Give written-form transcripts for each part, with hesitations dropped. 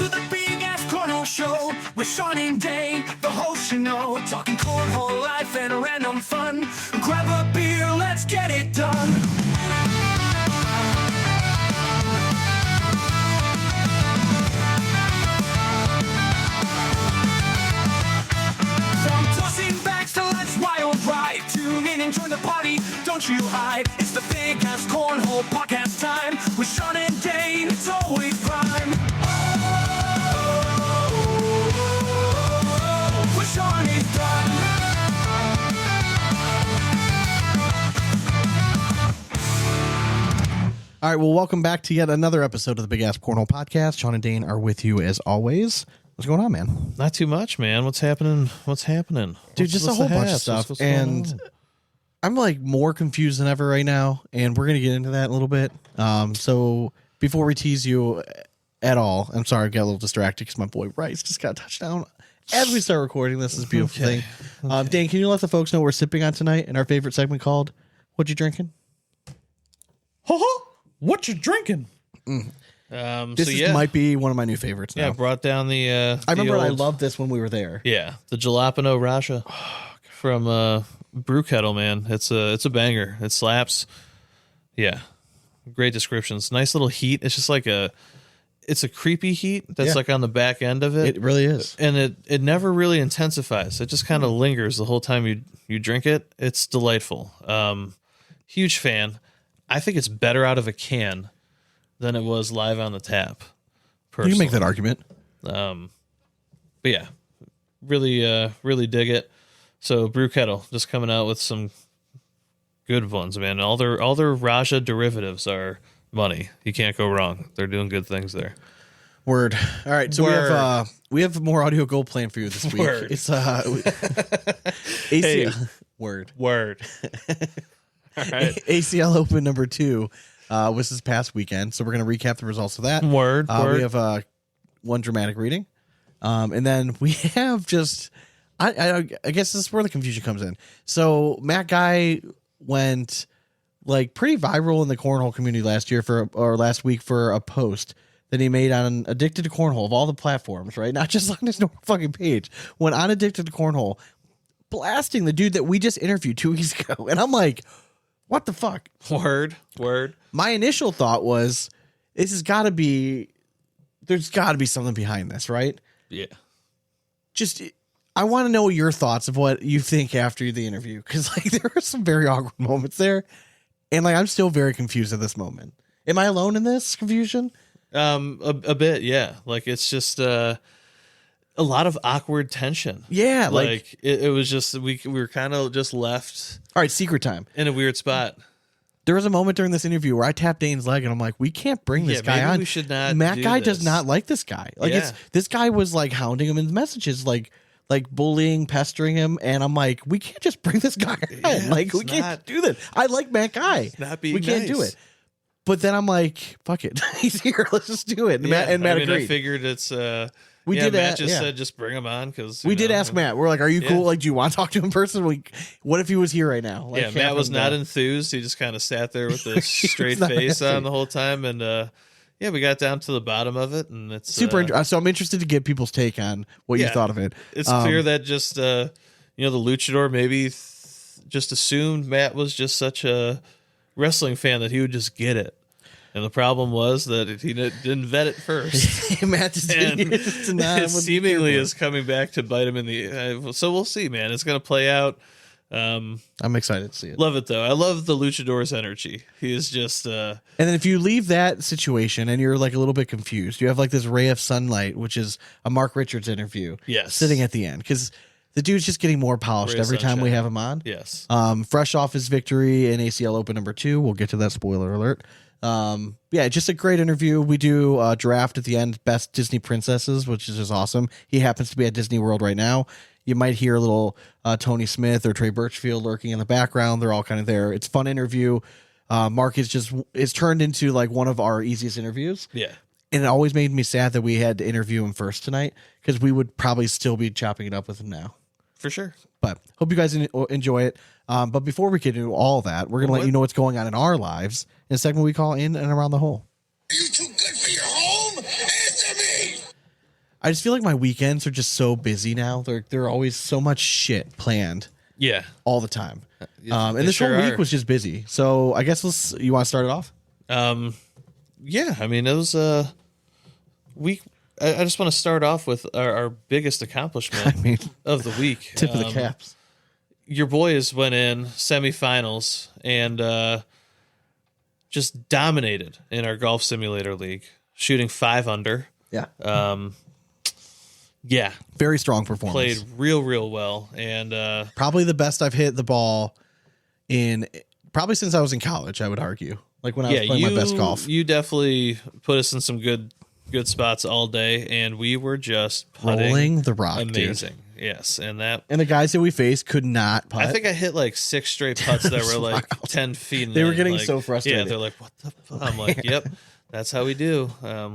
to the Big Ass Cornhole Show with Sean and Dane, the host, you know, talking cornhole life and random fun. Grab a beer, let's get it done. From tossing bags to let's wild ride, tune in and join the party, don't you hide. It's the Big Ass Cornhole podcast time with Sean and Dane. It's always prime. With Sean is done. All right, well, welcome back to yet another episode of the Big Ass Cornhole podcast. Sean and Dane are with you as always. What's going on, man? Not too much, man. What's happening? Dude, just a whole bunch of stuff. And I'm like more confused than ever right now, and we're going to get into that in a little bit. So before we tease you at all, I'm sorry I got a little distracted because my boy Bryce just got a touchdown as we start recording. This is a beautiful thing. Dane, can you let the folks know what we're sipping on tonight in our favorite segment called What You Drinking? What you drinking? This might be one of my new favorites now. Yeah, brought down the I remember I loved this when we were there. Yeah, the Jalapeno Raja from Brew Kettle, man. It's a banger. It slaps. Yeah, great descriptions. Nice little heat. It's just like it's a creepy heat that's like on the back end of it. It really is. And it never really intensifies. It just kind of lingers the whole time you drink it. It's delightful. Huge fan. I think it's better out of a can than it was live on the tap. Personally. You can make that argument. But yeah, really dig it. So Brew Kettle just coming out with some good ones, man. All their Raja derivatives are money. You can't go wrong. They're doing good things there. Word. All right, so we have more audio gold planned for you this week. Word. It's Hey. Word. All right. ACL Open number 2 was this past weekend, so we're going to recap the results of that. Word. We have one dramatic reading, and then we have just I guess this is where the confusion comes in. So Matt Guy went like pretty viral in the cornhole community last week for a post that he made on Addicted to Cornhole of all the platforms, right? Not just on his normal fucking page. Went on Addicted to Cornhole, blasting the dude that we just interviewed 2 weeks ago, and I'm like, what the fuck? Word. My initial thought was, there's got to be something behind this, right? Yeah. Just, I want to know your thoughts of what you think after the interview, because like there are some very awkward moments there, and like I'm still very confused at this moment. Am I alone in this confusion? A bit, yeah. Like it's just a lot of awkward tension. Yeah, like it was just we were kind of just left. All right, secret time. In a weird spot. There was a moment during this interview where I tapped Dane's leg and I'm like, we can't bring this guy on. We should not. Matt Guy does not like this guy. Like this guy was like hounding him in messages, like bullying, pestering him, and I'm like, we can't just bring this guy on. Like we can't do that. I like Matt Guy. We can't do it. But then I'm like, fuck it. He's here. Let's just do it. And Matt agreed. I figured it's we did Matt that. Just said just bring him on because we did ask Matt. We're like, "Are you cool? Like, do you want to talk to him in person? Like, what if he was here right now?" Like, Matt was not enthused. He just kind of sat there with a straight face on the whole time, and we got down to the bottom of it, and it's super interesting. So I'm interested to get people's take on what you thought of it. It's clear that just the luchador maybe just assumed Matt was just such a wrestling fan that he would just get it. And the problem was that he didn't vet it first. Matt just didn't. It seemingly is coming back to bite him in the. So we'll see, man. It's going to play out. I'm excited to see it. Love it though. I love the luchador's energy. He is just. And then if you leave that situation and you're like a little bit confused, you have like this ray of sunlight, which is a Mark Richards interview. Yes. Sitting at the end because the dude's just getting more polished every time we have him on. Yes. Fresh off his victory in ACL Open number 2. We'll get to that. Spoiler alert. Just a great interview. We do a draft at the end, best Disney princesses, which is just awesome. He happens to be at Disney World right now. You might hear a little Tony Smith or Trey Birchfield lurking in the background. They're all kind of there. It's a fun interview. Mark is turned into like one of our easiest interviews. Yeah. And it always made me sad that we had to interview him first tonight because we would probably still be chopping it up with him now. For sure. But hope you guys enjoy it. But before we get into all that, we're going to let you know what's going on in our lives in a segment we call In and Around the Hole. Are you too good for your home? Answer me! I just feel like my weekends are just so busy now. They're always so much shit planned Yeah. all the time. And They this sure whole week are. was just busy. So I guess you want to start it off? Yeah, I mean, it was a week. I just want to start off with our biggest accomplishment I mean, of the week. tip of the caps. Your boys went in semifinals and just dominated in our golf simulator league, shooting 5 under. Yeah. Yeah, Very strong performance. played real well, and Probably the best I've hit the ball in probably since I was in college, I would argue. Like when I was playing my best golf. You definitely put us in some good spots all day, and we were just putting Rolling the rock, amazing. dude. Yes, and that. And the guys that we faced could not putt. I think I hit like 6 straight putts that were like 10 feet. They were in, getting like, so frustrated. Yeah, they're like, "What the fuck?" I'm like, "Yep, that's how we do."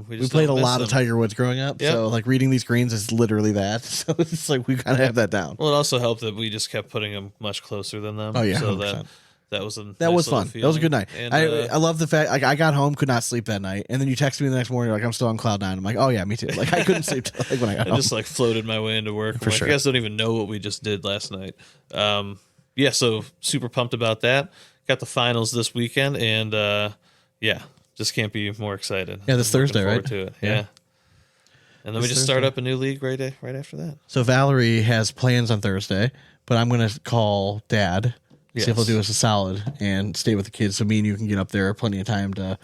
We just played a don't miss lot of them. Tiger Woods growing up. Yep. So like reading these greens is literally that. So it's like we gotta have that down. Well, it also helped that we just kept putting them much closer than them. Oh, yeah, so 100%. that was a That nice was little fun. That was a good night. feeling. And, I love the fact like I got home, could not sleep that night, and then you texted me the next morning like I'm still on cloud 9. I'm like, oh yeah, me too. Like I couldn't sleep till, like when I got I home. just like floated my way into work. I'm like, sure. You guys don't even know what we just did last night. Yeah, so super pumped about that. Got the finals this weekend, and yeah, just can't be more excited. Yeah, this I'm looking Thursday, forward right? To it. Yeah. Yeah. And then we just start up a new league right after that. So Valerie has plans on Thursday, but I'm gonna call Dad. See if he'll Yes. do us a solid and stay with the kids so me and you can get up there plenty of time to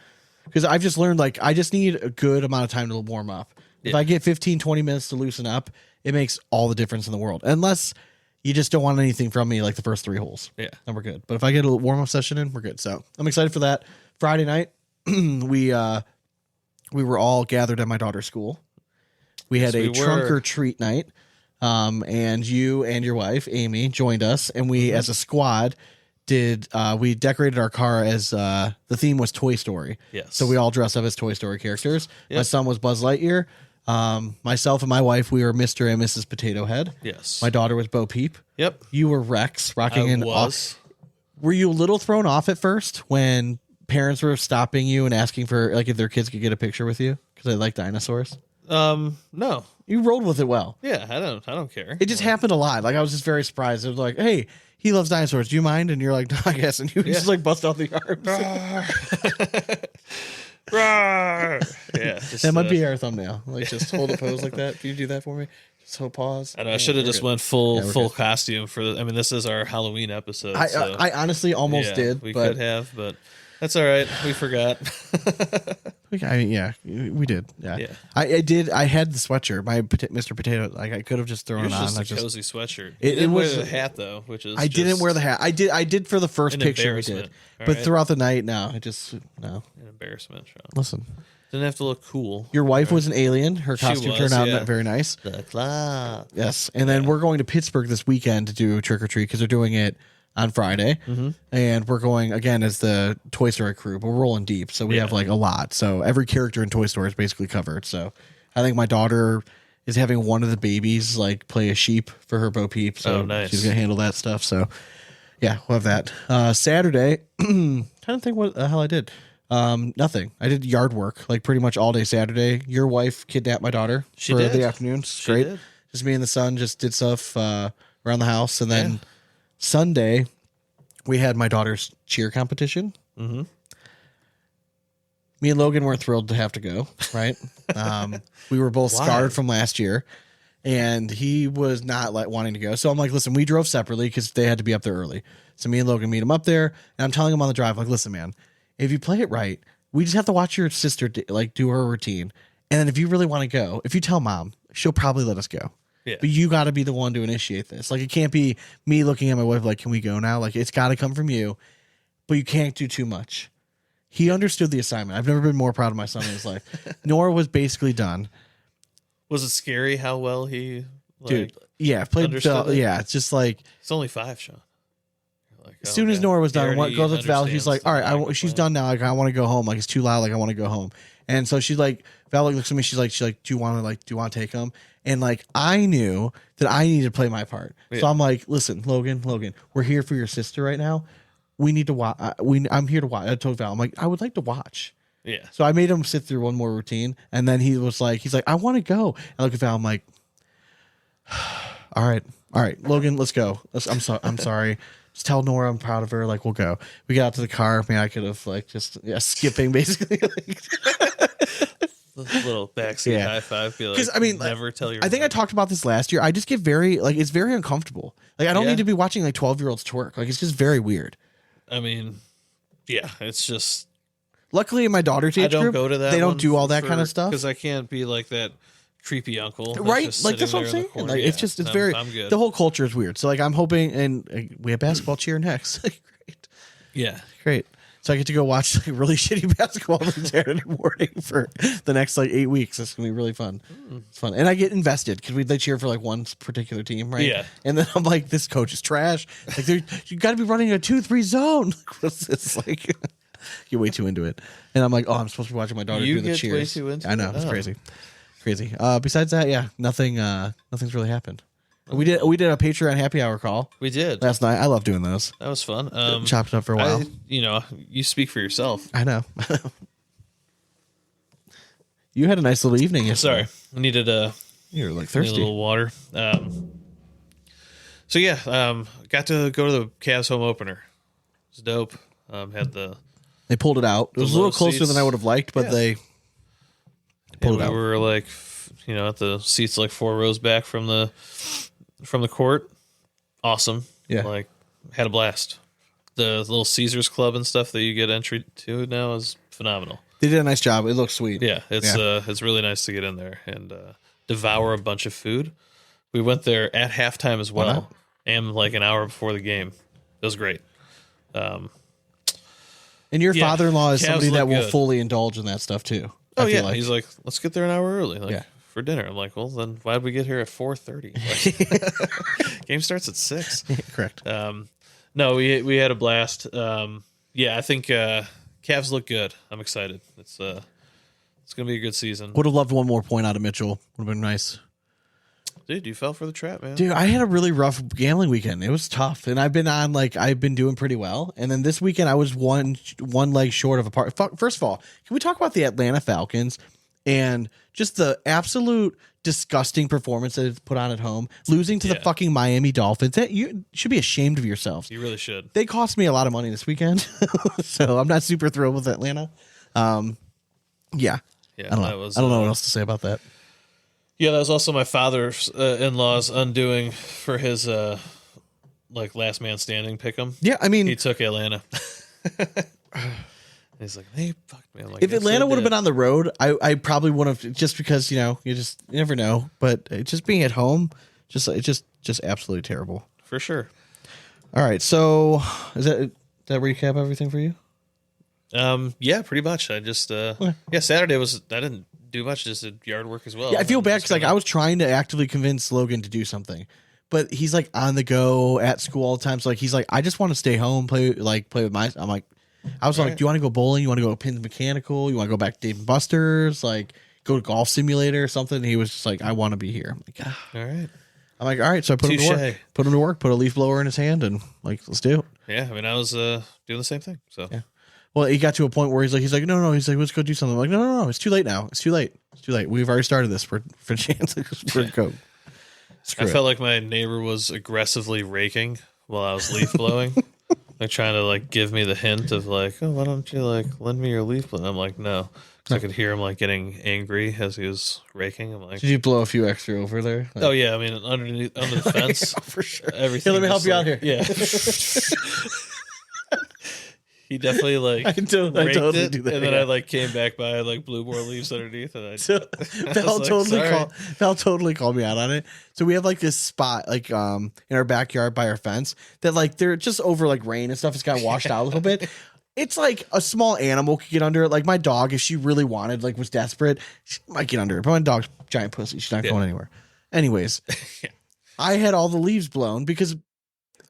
because I've just learned like I just need a good amount of time to warm up. If Yeah. I get 15-20 minutes to loosen up, it makes all the difference in the world. Unless you just don't want anything from me like the first 3 holes. Yeah. Then we're good. But if I get a warm up session in, we're good. So I'm excited for that. Friday night, we were all gathered at my daughter's school. We had Yes, a we trunk were. or treat night. And you and your wife, Amy, joined us, and we, Mm-hmm. as a squad, we decorated our car as the theme was Toy Story. Yes. So we all dressed up as Toy Story characters. My Yep. son was Buzz Lightyear. Myself and my wife, we were Mr. and Mrs. Potato Head. Yes. My daughter was Bo Peep. Yep. You were Rex, rocking I in. was. Were you a little thrown off at first when parents were stopping you and asking for like if their kids could get a picture with you because they like dinosaurs? No. You rolled with it well. Yeah, I don't care. It just happened a lot. Like I was just very surprised. It was like, "Hey, he loves dinosaurs. Do you mind?" And you're like, "No, I guess." And you just like bust out the arms. Yeah. Just, That might be our thumbnail. Like just hold a pose like that. Can you do that for me? Just hold pause. I know. I should have We're just good. went full good. costume for. I mean, this is our Halloween episode. I, so, I honestly almost yeah, did, We but could have, but that's all right. We forgot. I mean, yeah, we did. Yeah, Yeah. I did. I had the sweatshirt, my Mr. Potato. Like I could have just thrown It it was on. just I a just cozy sweatshirt. It- You didn't it was- wear the hat though, which is I didn't wear the hat. I did for the first An picture. I did, embarrassment, all but right? throughout the night, no. I just no. an embarrassment. Sean. Listen, Didn't have to look cool. your wife was an alien. Her costume was, turned out yeah. very nice. The club. Yes, and then we're going to Pittsburgh this weekend to do trick or treat because they're doing it on Friday, and we're going again as the Toy Story crew. But we're rolling deep, so we Yeah. have like a lot. So every character in Toy Story is basically covered. So I think my daughter is having one of the babies like play a sheep for her Bo Peep. So Oh, nice. she's gonna handle that stuff. So yeah, we'll have that. Saturday, trying to think what the hell I did. Nothing. I did yard work like pretty much all day Saturday. Your wife kidnapped my daughter She for did. the afternoons. She Great. did. Just me and the son just did stuff around the house, and then Sunday we had my daughter's cheer competition. Mm-hmm. Me and Logan weren't thrilled to have to go. Right? We were both Why? scarred from last year, and he was not like wanting to go. So I'm like, listen, we drove separately because they had to be up there early. So me and Logan meet him up there, and I'm telling him on the drive, like, listen, man, if you play it right, we just have to watch your sister do her routine, and then if you really want to go, if you tell mom, she'll probably let us go. Yeah. But you got to be the one to initiate this. Like, it can't be me looking at my wife like, can we go now? Like, it's got to come from you, but you can't do too much. He understood the assignment. I've never been more proud of my son in his life. Nora was basically done. Was it scary how well he? Like, Dude, yeah, played understood it? yeah, it's just like it's only 5, Sean. You're like, as oh, soon as okay. Nora was He done, already goes up to Val. She's like, understands "All the right, magnitude she's plan. done now. Like, I want to go home. Like, it's too loud. Like, I want to go home." And so she's like, Val looks at me. She's like, "Do you want to take him?" And like, I knew that I needed to play my part. So Yeah. I'm like, "Listen, Logan, we're here for your sister right now. We need to watch. I'm here to watch." I told Val, I'm like, "I would like to watch. Yeah. So I made him sit through one more routine, and then he's like, I want to go. I look at Val, I'm like, all right, Logan, let's go. I'm sorry. Just tell Nora I'm proud of her. Like, we'll go. We got out to the car. Man, I could have like just skipping basically. Little backseat high five. Because I mean, never tell your. I think I talked about this last year. I just get very like it's very uncomfortable. Like I don't need to be watching like 12-year-olds twerk. Like it's just very weird. I mean, yeah, it's just. Luckily, in my daughter's age group, go to that. They don't do all that kind of stuff because I can't be like that creepy uncle, right? Like that's what I'm saying. Like, it's just it's very. I'm good. The whole culture is weird. So like I'm hoping, and we have basketball cheer next. Great. Yeah. Great. So I get to go watch like really shitty basketball every Saturday morning for the next like 8 weeks. It's gonna be really fun. It's fun, and I get invested because they cheer for like one particular team, right? Yeah. And then I'm like, this coach is trash. Like you got to be running a 2-3 zone. It's like you're way too into it, and I'm like, oh, I'm supposed to be watching my daughter do the cheers. Way too into I know it? it's crazy. Besides that, yeah, nothing's really happened. We did a Patreon happy hour call. We did last night. I love doing those. That was fun. Chopped it up for a while. You speak for yourself. I know. You had a nice little evening yesterday. Sorry, I needed you were like thirsty. A little water. So yeah, got to go to the Cavs home opener. It was dope. They pulled it out. It was a little closer seats. than I would have liked, but they pulled it out. We were like, at the seats like 4 rows back from the court. Awesome. Yeah. Like, had a blast. The little Caesars Club and stuff that you get entry to now is phenomenal. They did a nice job. It looks sweet. Yeah, it's really nice to get in there and devour a bunch of food. We went there at halftime as well, and like an hour before the game. It was great. And your father-in-law is Cavs somebody that will good. fully indulge in that stuff too. Oh yeah, he's like, let's get there an hour early, like for dinner. I'm like, well, then why'd we get here at 4:30? Like, game starts at 6. Correct. No, we had a blast. I think Cavs look good. I'm excited. It's gonna be a good season. Would have loved one more point out of Mitchell. Would have been nice. Dude, you fell for the trap, man. Dude, I had a really rough gambling weekend. It was tough, and I've been doing pretty well. And then this weekend, I was one leg short of a part. First of all, can we talk about the Atlanta Falcons and just the absolute disgusting performance that it's put on at home, losing to the fucking Miami Dolphins? That you should be ashamed of yourselves. You really should. They cost me a lot of money this weekend, so I'm not super thrilled with Atlanta. I don't know. I don't know what else to say about that. Yeah, that was also my father's in-law's undoing for his last man standing pick'em. Yeah, I mean, he took Atlanta. He's like, they fucked me. I'm like, if Atlanta would have been on the road, I probably would have, just because you never know. But just being at home, just absolutely terrible for sure. All right, so that recap everything for you? Yeah, pretty much. I just Saturday I didn't do much, just did yard work as well. Yeah, I feel bad because I was trying to actively convince Logan to do something, but he's like on the go at school all the time. So like he's like, I just want to stay home, play with my. I'm like, I was like, do you want to go bowling? You want to go Pins Mechanical? You want to go back to Dave and Buster's? Like go to Golf Simulator or something? And he was just like, I want to be here. I'm like, all right. I'm like, all right. So I put him to work. Put him to work. Put a leaf blower in his hand and like, let's do it. Yeah, I mean, I was doing the same thing. So yeah. Well, he got to a point where he's like, no. He's like, let's go do something. I'm like, no. It's too late now. It's too late. We've already started this for chance. We're go. I felt like my neighbor was aggressively raking while I was leaf blowing, like trying to like give me the hint of like, oh, why don't you like lend me your leaf blower? And I'm like, no, because I could hear him like getting angry as he was raking. I'm like, did you blow a few extra over there? Like, oh yeah, I mean under the fence for sure. Everything. Hey, let me help you out here. Yeah. He definitely like I totally it, do that, and then I like came back by like blew more leaves underneath, and Val totally called me out on it. So we have like this spot like in our backyard by our fence that like they're just over like rain and stuff. It's got washed out a little bit. It's like a small animal could get under it. Like my dog, if she really wanted, like was desperate, she might get under it. But my dog's giant pussy. She's not going anywhere. Anyways, I had all the leaves blown because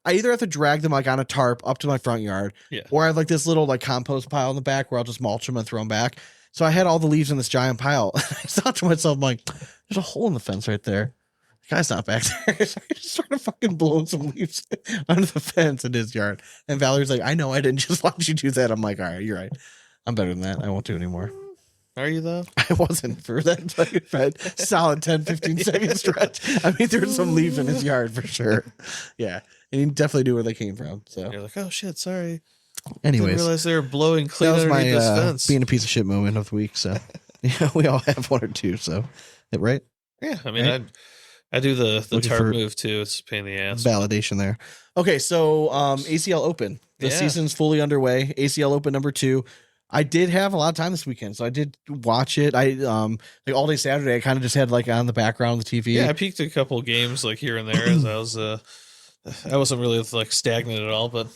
I either have to drag them like on a tarp up to my front yard, or I have like this little like compost pile in the back where I'll just mulch them and throw them back. So I had all the leaves in this giant pile. I thought to myself, I'm like, there's a hole in the fence right there. The guy's not back there. So I just started fucking blowing some leaves under the fence in his yard. And Valerie's like, I know I didn't just watch you do that. I'm like, all right, you're right. I'm better than that. I won't do it anymore. Are you though? I wasn't for that solid 10, 15 second stretch. I mean, there's some leaves in his yard for sure. Yeah. And he definitely knew where they came from. So, You're like, oh shit, sorry. anyways, Didn't realize they were blowing clean that was my underneath this fence. being a piece of shit moment of the week. So, yeah, we all have one or two. So, right? Yeah, I mean, Right? I do the Looking tarp for move too. It's a pain in the ass. Validation there. Okay, so ACL Open. The Yeah. season's fully underway. ACL Open number 2. I did have a lot of time this weekend, so I did watch it. I like all day Saturday. I kind of just had like on the background of the TV. Yeah, I peeked a couple games like here and there as I was. I wasn't really like stagnant at all, but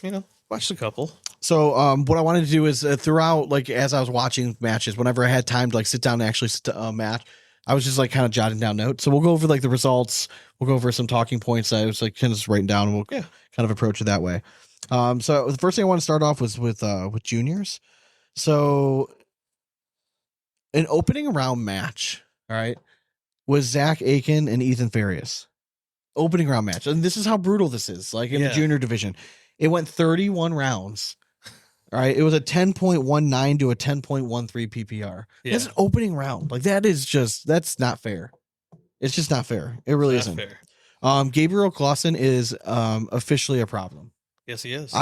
watched a couple. So what I wanted to do is throughout, like as I was watching matches, whenever I had time to like sit down and actually match, I was just like kind of jotting down notes. So we'll go over like the results. We'll go over some talking points that I was like kind of just writing down, and we'll kind of approach it that way. So the first thing I want to start off was with juniors. So an opening round match, all right, was Zach Aiken and Ethan Farias. Opening round match. And this is how brutal this is. Like in the junior division, it went 31 rounds. All right. It was a 10.19 to a 10.13 PPR. Yeah. That's an opening round. Like that's not fair. It's just not fair. It really isn't. Fair. Gabriel Clausen is officially a problem. Yes, he is.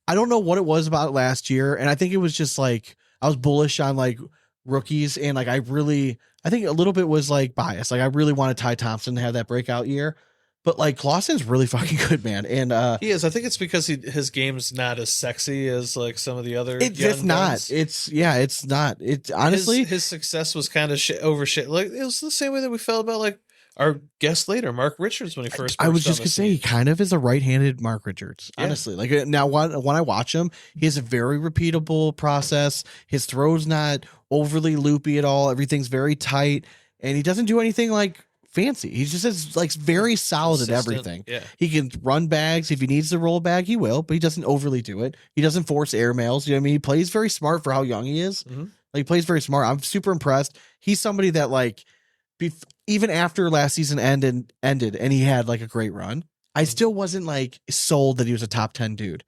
I don't know what it was about last year, and I think it was just like I was bullish on like rookies, and like I think a little bit was like bias. Like I really wanted Ty Thompson to have that breakout year, but like Clausen's really fucking good, man. And he is. I think it's because his game's not as sexy as like some of the other. It's not. Guns. It's not. It's honestly his success was kind of over shit. Like it was the same way that we felt about like our guest later, Mark Richards, when he first. I was just gonna say he kind of is a right-handed Mark Richards. Honestly, like now when I watch him, he has a very repeatable process. His throw's not overly loopy at all. Everything's very tight, and he doesn't do anything like fancy. He just is like very solid at everything. Yeah, he can run bags if he needs to roll a bag, he will, but he doesn't overly do it. He doesn't force air mails. You know what I mean? He plays very smart for how young he is. Mm-hmm. Like he plays very smart. I'm super impressed. He's somebody that like. Even after last season ended and he had like a great run, I still wasn't like sold that he was a top 10 dude.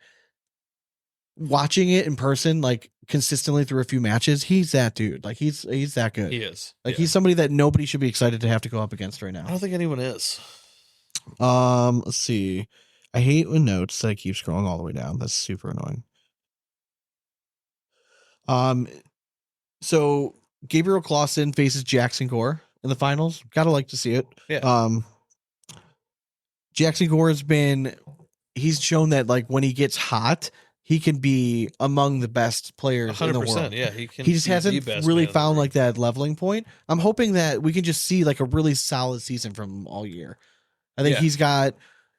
Watching it in person, like consistently through a few matches, he's that dude. Like he's that good. He is. Like he's somebody that nobody should be excited to have to go up against right now. I don't think anyone is. Let's see. I hate when notes that I keep scrolling all the way down. That's super annoying. So Gabriel Clausen faces Jackson Gore in the finals. Gotta like to see it. Yeah. Jackson Gore he's shown that like when he gets hot, he can be among the best players in the world. Yeah, he can. He just hasn't really found like that leveling point. I'm hoping that we can just see like a really solid season from him all year. I think he's got,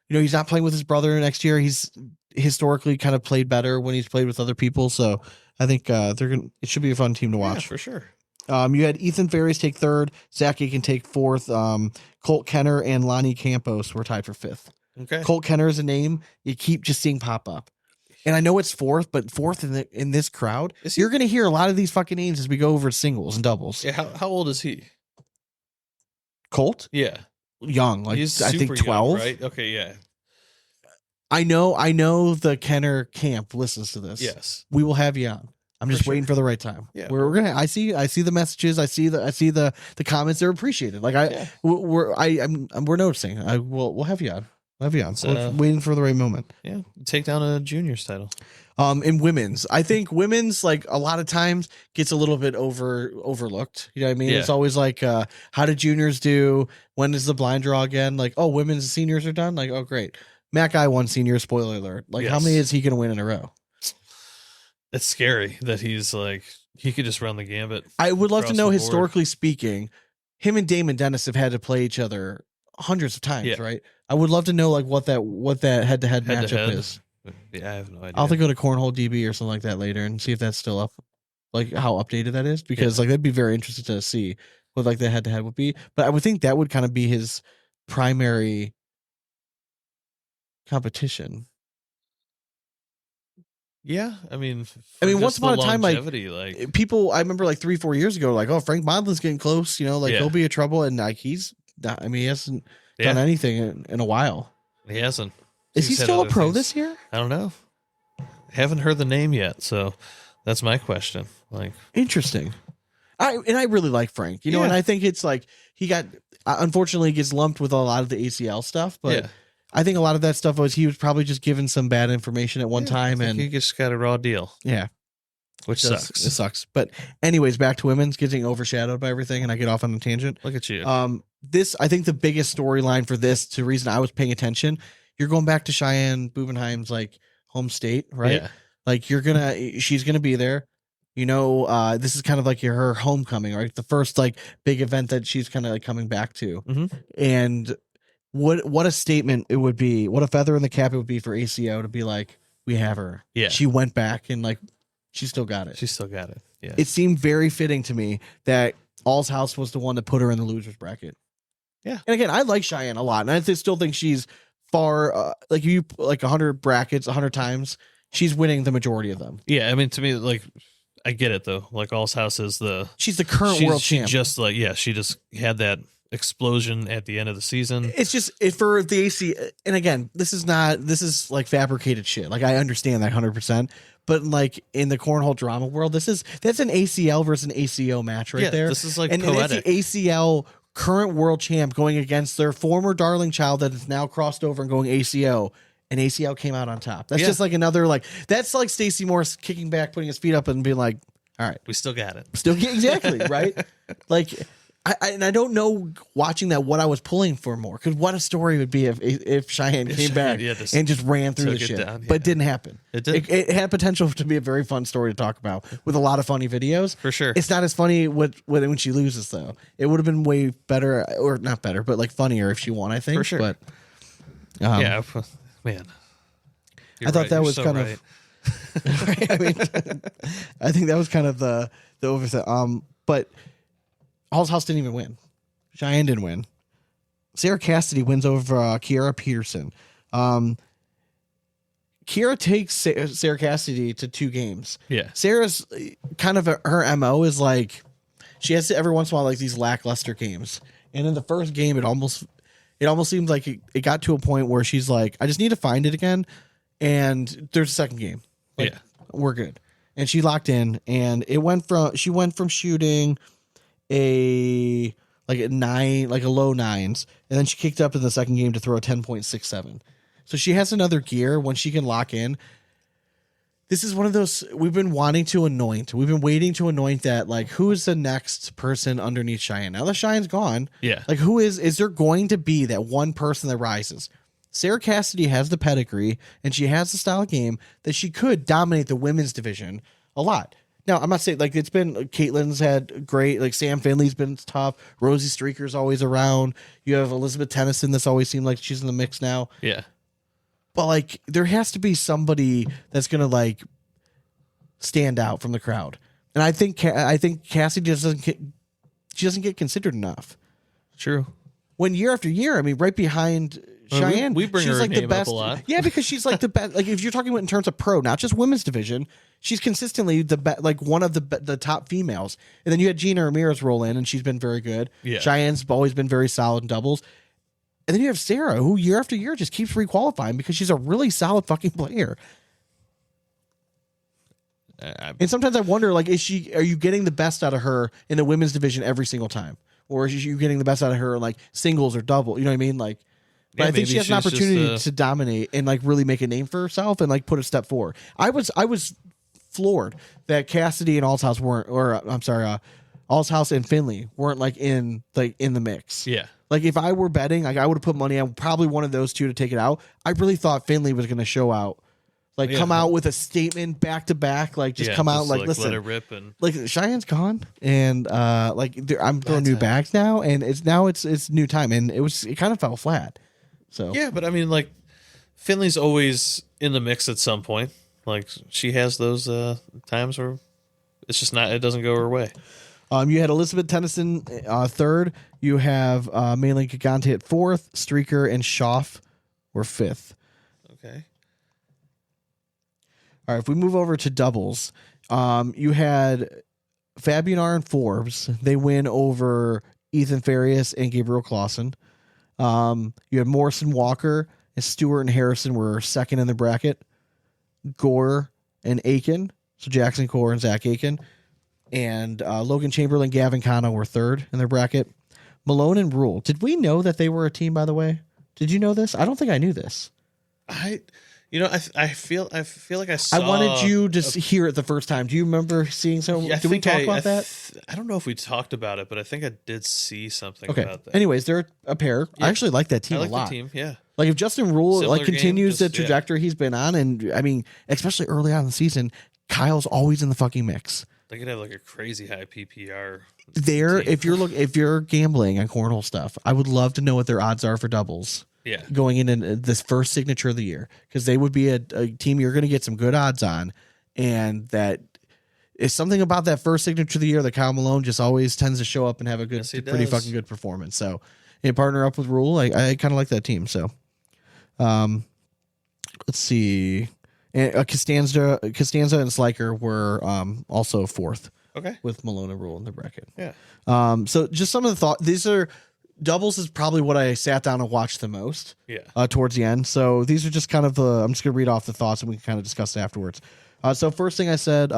he's not playing with his brother next year. He's historically kind of played better when he's played with other people. So I think it should be a fun team to watch. Yeah, for sure. You had Ethan Farias take 3rd, Zach Aiken take 4th, Colt Kenner and Lonnie Campos were tied for 5th. Okay. Colt Kenner is a name you keep just seeing pop up. And I know it's 4th, but 4th in this crowd, you're going to hear a lot of these fucking names as we go over singles and doubles. Yeah, how old is he? Colt? Yeah. Young, like He's I think super 12. young, right? Okay, yeah. I know the Kenner camp listens to this. Yes. We will have you on. I'm just waiting for the right time. Yeah. We're gonna. I see the messages. I see the comments. They're appreciated. Like we're noticing. We'll have you on. We'll have you on. So we're waiting for the right moment. Yeah. Take down a juniors title. In women's, I think women's like a lot of times gets a little bit overlooked. You know what I mean? Yeah. It's always like, how did juniors do? When is the blind draw again? Like, oh, women's and seniors are done. Like, oh, great. Matt Guy won senior. Spoiler alert. Like, how many is he going to win in a row? It's scary that he's like he could just run the gambit. I would love to know, historically speaking, him and Damon Dennis have had to play each other hundreds of times, right? I would love to know like what that head-to-head matchup is. Yeah, I have no idea. I'll have to go to Cornhole DB or something like that later and see if that's still up, like how updated that is, because like that'd be very interesting to see what like the head-to-head would be. But I would think that would kind of be his primary competition. Yeah, I mean, once upon a time, like people, I remember like 3-4 years ago, like, oh, Frank Modlin's getting close, like he'll be a trouble, and like he's not, he hasn't done anything in a while. He hasn't. Is he still a pro this year? I don't know. Haven't heard the name yet, so That's my question. Like, Interesting. I really like Frank, you know, Yeah. and I think it's like he got unfortunately gets lumped with a lot of the ACL stuff, but Yeah. I think a lot of that stuff was he was probably just given some bad information at one time, and he just got a raw deal, yeah, which it sucks. sucks. But anyways, back to women's getting overshadowed by everything, and I get off on a tangent. Look at you. This I think the biggest storyline for this, the reason I was paying attention, you're going back to Cheyenne Bubenheim's like home state, right? Yeah. Like she's gonna be there. You know, this is kind of like her homecoming, right? The first like big event that she's kind of like coming back to, and what a statement it would be. What a feather in the cap it would be for ACO to be like, we have her. Yeah. She went back and like she still got it. She still got it. Yeah. It seemed very fitting to me that All's House was the one that put her in the losers bracket. Yeah. And again, I like Cheyenne a lot, and I still think she's far like you like 100 brackets 100 times, she's winning the majority of them. Yeah. I mean, to me, like, I get it though. Like, All's House is she's the current world champ. She just like, yeah, she just had that explosion at the end of the season. It's just for the AC, and again, this is like fabricated shit. Like I understand that 100%, but like in the cornhole drama world, that's an ACL versus an ACO match right there. This is like and poetic. That's the ACL current world champ going against their former darling child that is now crossed over and going ACO. And ACL came out on top. That's just like another like that's like Stacey Morris kicking back, putting his feet up, and being like, "All right, we still got it." Still exactly right. Like I don't know watching that what I was pulling for more, because what a story it would be if Cheyenne came back and just ran through the shit, but it didn't happen. It did. It had potential to be a very fun story to talk about with a lot of funny videos. For sure. It's not as funny when she loses though. It would have been way better, or not better, but like funnier if she won. I think For sure. But yeah, man. I thought that was so kind of. I mean, I think that was kind of the oversight. But All's House didn't even win. Cheyenne didn't win. Sarah Cassidy wins over Kiara Peterson. Kiara takes Sarah Cassidy to 2 games. Yeah. Sarah's kind of her MO is like she has to every once in a while like these lackluster games. And in the first game, it almost seemed like it got to a point where she's like, I just need to find it again. And there's a second game. Like, yeah. We're good. And she locked in, and she went from shooting a low 9s, and then she kicked up in the second game to throw a 10.67. So she has another gear when she can lock in. This is one of those we've been wanting to anoint. We've been waiting to anoint that, like, who is the next person underneath Cheyenne? Now that Cheyenne's gone, yeah. Like, who is there going to be that one person that rises? Sarah Cassidy has the pedigree, and she has the style of game that she could dominate the women's division a lot. Now, I'm not saying, like, it's been, Caitlin's had great, like, Sam Finley's been tough. Rosie Streaker's always around. You have Elizabeth Tennyson that's always seemed like she's in the mix now. Yeah. But, like, there has to be somebody that's going to, like, stand out from the crowd. And I think Cassidy doesn't get considered enough. True. When year after year, I mean, right behind Cheyenne, we bring she's her like name the best. up a lot. Yeah, because she's like the best. Like, if you're talking about in terms of pro, not just women's division, she's consistently the best, like one of the top females. And then you had Gina Ramirez roll in, and she's been very good. Yeah. Cheyenne's always been very solid in doubles. And then you have Sarah, who year after year just keeps requalifying because she's a really solid fucking player. And sometimes I wonder, like, are you getting the best out of her in the women's division every single time? Or is you getting the best out of her in, like, singles or double? You know what I mean? Like, but Yeah, I think she maybe has an she's just, opportunity to dominate and, like, really make a name for herself and, like, put a step forward. I was floored that Cassidy and All's House weren't, or I'm sorry, All's House and Finley weren't, like, in the mix. Yeah. Like, if I were betting, like, I would have put money on probably one of those two to take it out. I really thought Finley was going to show out. Like, come out with a statement back to back. Like, just come out, like, listen. Let it rip. And Like, Cheyenne's gone. And, I'm throwing new bags now. And it's new time. And it kind of fell flat. So, yeah, but I mean, like, Finley's always in the mix at some point. Like, she has those times where it's just not, it doesn't go her way. You had Elizabeth Tennyson third. You have Maylin Gigante at fourth. Streaker and Schaff were fifth. Okay. All right, if we move over to doubles, you had Fabianar and Forbes. They win over Ethan Farias and Gabriel Clausen. You had Morrison Walker and Stewart and Harrison were second in the bracket. Gore and Aiken So Jackson Core and Zach Aiken. And Logan Chamberlain, Gavin Cano were third in their bracket. Malone and Rule. Did we know that they were a team, by the way? Did you know this? I don't think I knew this. I feel like I saw. I wanted you to hear it the first time. Do you remember seeing some? Yeah, did we talk about that? I don't know if we talked about it, but I think I did see something Okay. about that. Anyways, they're a pair. Yeah. I actually like that team I like a lot. the team. Yeah. Like if Justin Rule Similar continues game, the trajectory he's been on, and I mean, especially early on in the season, Kyle's always in the fucking mix. They could have like a crazy high PPR. There, team. if you're gambling on cornhole stuff, I would love to know what their odds are for doubles. Yeah. Going into this first signature of the year, because they would be a team you're going to get some good odds on, and that is something about that first signature of the year that Kyle Malone just always tends to show up and have a good, pretty fucking good performance. So, and partner up with Rule, I kind of like that team. So, let's see, and Costanza and Sliker were also fourth. Okay. With Malone and Rule in the bracket. Yeah. So just some of the thought. These are. Doubles is probably what I sat down and watched the most. Yeah. Towards the end. So these are just kind of I'm just gonna read off the thoughts and we can kind of discuss it afterwards. So first thing I said,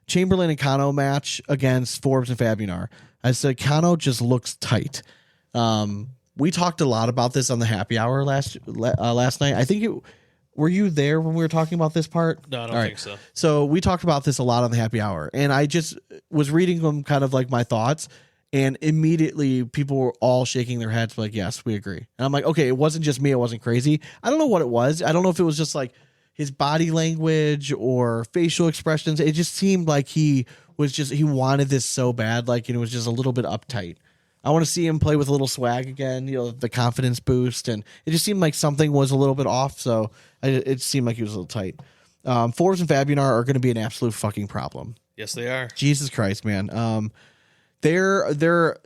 Chamberlain and Cano match against Forbes and Fabianar. I said Cano just looks tight. We talked a lot about this on the happy hour last night. I think were you there when we were talking about this part? No, I don't think so. So we talked about this a lot on the happy hour, and I just was reading them kind of like my thoughts. And immediately people were all shaking their heads like, yes, we agree. And I'm like, okay, it wasn't just me. It wasn't crazy. I don't know what it was. I don't know if it was just like his body language or facial expressions. It just seemed like he wanted this so bad. Like, it was just a little bit uptight. I want to see him play with a little swag again, the confidence boost. And it just seemed like something was a little bit off. So it seemed like he was a little tight. Forbes and Fabianar are going to be an absolute fucking problem. Yes, they are. Jesus Christ, man. They're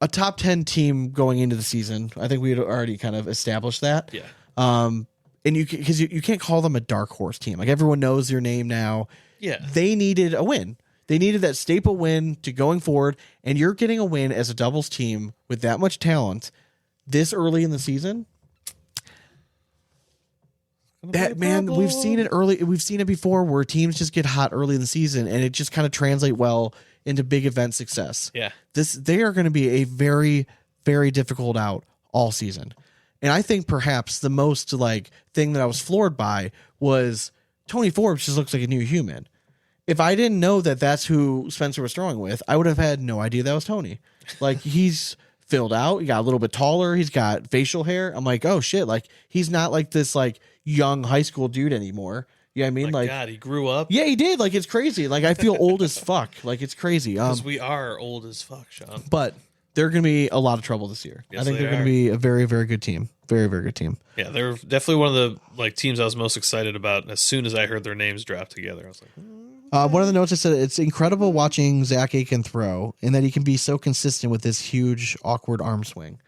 a top 10 team going into the season. I think we had already kind of established that. Yeah. And you can't call them a dark horse team. Like, everyone knows their name now. Yeah. They needed a win. They needed that staple win to going forward. And you're getting a win as a doubles team with that much talent this early in the season. That, man, we've seen it early. We've seen it before where teams just get hot early in the season and it just kind of translate well into big event success. Yeah. They are going to be a very, very difficult out all season. And I think perhaps the most thing that I was floored by was Tony Forbes just looks like a new human. If I didn't know that that's who Spencer was throwing with, I would have had no idea that was Tony. Like, he's filled out. He got a little bit taller. He's got facial hair. I'm like, oh shit. Like, he's not like this young high school dude anymore. You know what I mean? My God, he grew up. Yeah, he did. Like, it's crazy. Like, I feel old as fuck. Like, it's crazy. Because we are old as fuck, Sean. But they're going to be a lot of trouble this year. Yes, I think they're they going to be a very, very good team. Very, very good team. Yeah, they're definitely one of the teams I was most excited about. As soon as I heard their names drop together, I was like, one of the notes I said, it's incredible watching Zach Aiken throw and that he can be so consistent with this huge, awkward arm swing.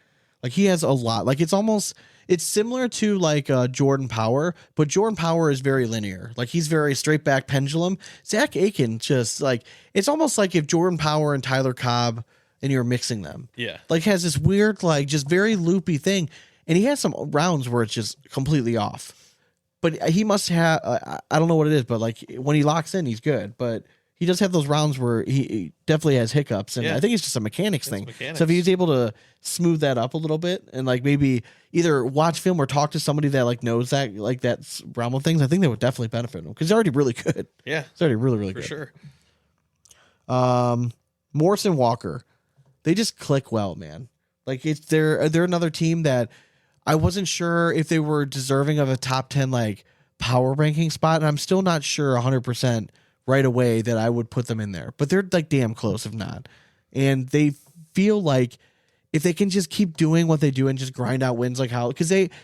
Like, he has a lot. Like, it's similar to Jordan Power, but Jordan Power is very linear. Like, he's very straight back pendulum. Zach Aiken just it's almost like if Jordan Power and Tyler Cobb and you're mixing them. Yeah. Like, has this weird, just very loopy thing. And he has some rounds where it's just completely off. But he must have, I don't know what it is, but when he locks in, he's good. But he does have those rounds where he definitely has hiccups. And I think it's just a mechanics thing. So if he's able to smooth that up a little bit and maybe either watch film or talk to somebody that knows that, that realm of things, I think that would definitely benefit him because he's already really good. Yeah. He's already really, really good. For sure. Morrison Walker, they just click well, man. They're another team that I wasn't sure if they were deserving of a top 10 power ranking spot, and I'm still not sure 100% right away that I would put them in there. But they're damn close if not. And they feel like if they can just keep doing what they do and just grind out wins because they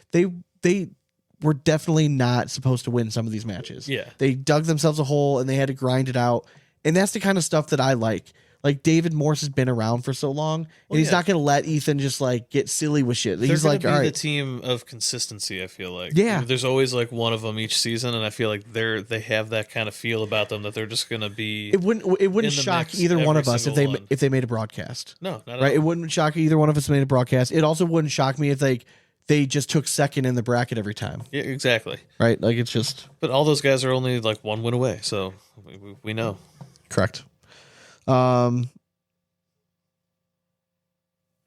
were definitely not supposed to win some of these matches. Yeah. They dug themselves a hole and they had to grind it out. And that's the kind of stuff that I like. Like, David Morse has been around for so long, and he's not going to let Ethan just get silly with shit. He's all right, the team of consistency. I feel like there's always one of them each season, and I feel like they have that kind of feel about them that they're just going to be. It wouldn't shock either one of us if they made a broadcast. No, not at right. all. It wouldn't shock either one of us made a broadcast. It also wouldn't shock me if they just took second in the bracket every time. Yeah, exactly. Right? Like it's just But all those guys are only like 1 win away, so we know. correct. I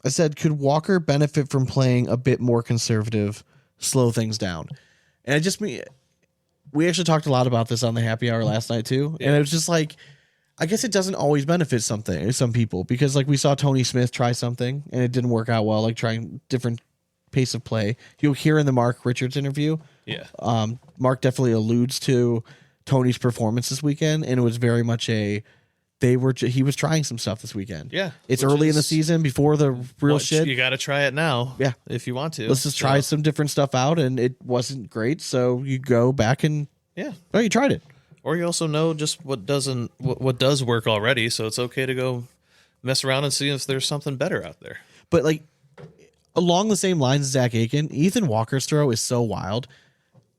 said, could Walker benefit from playing a bit more conservative, slow things down? And it just me. We actually talked a lot about this on the happy hour last night too, and it was just like, I guess it doesn't always benefit some people, because like we saw Tony Smith try something and it didn't work out well, like trying different pace of play. You'll hear in the Mark Richards interview. Yeah. Mark definitely alludes to Tony's performance this weekend, and it was very much he was trying some stuff this weekend. Yeah. It's early in the season before the real shit. You got to try it now. Yeah. If you want to. Let's just try some different stuff out, and it wasn't great, so you go back and you tried it. Or you also know just what does work already, so it's okay to go mess around and see if there's something better out there. But like along the same lines as Zach Aiken, Ethan Walker's throw is so wild.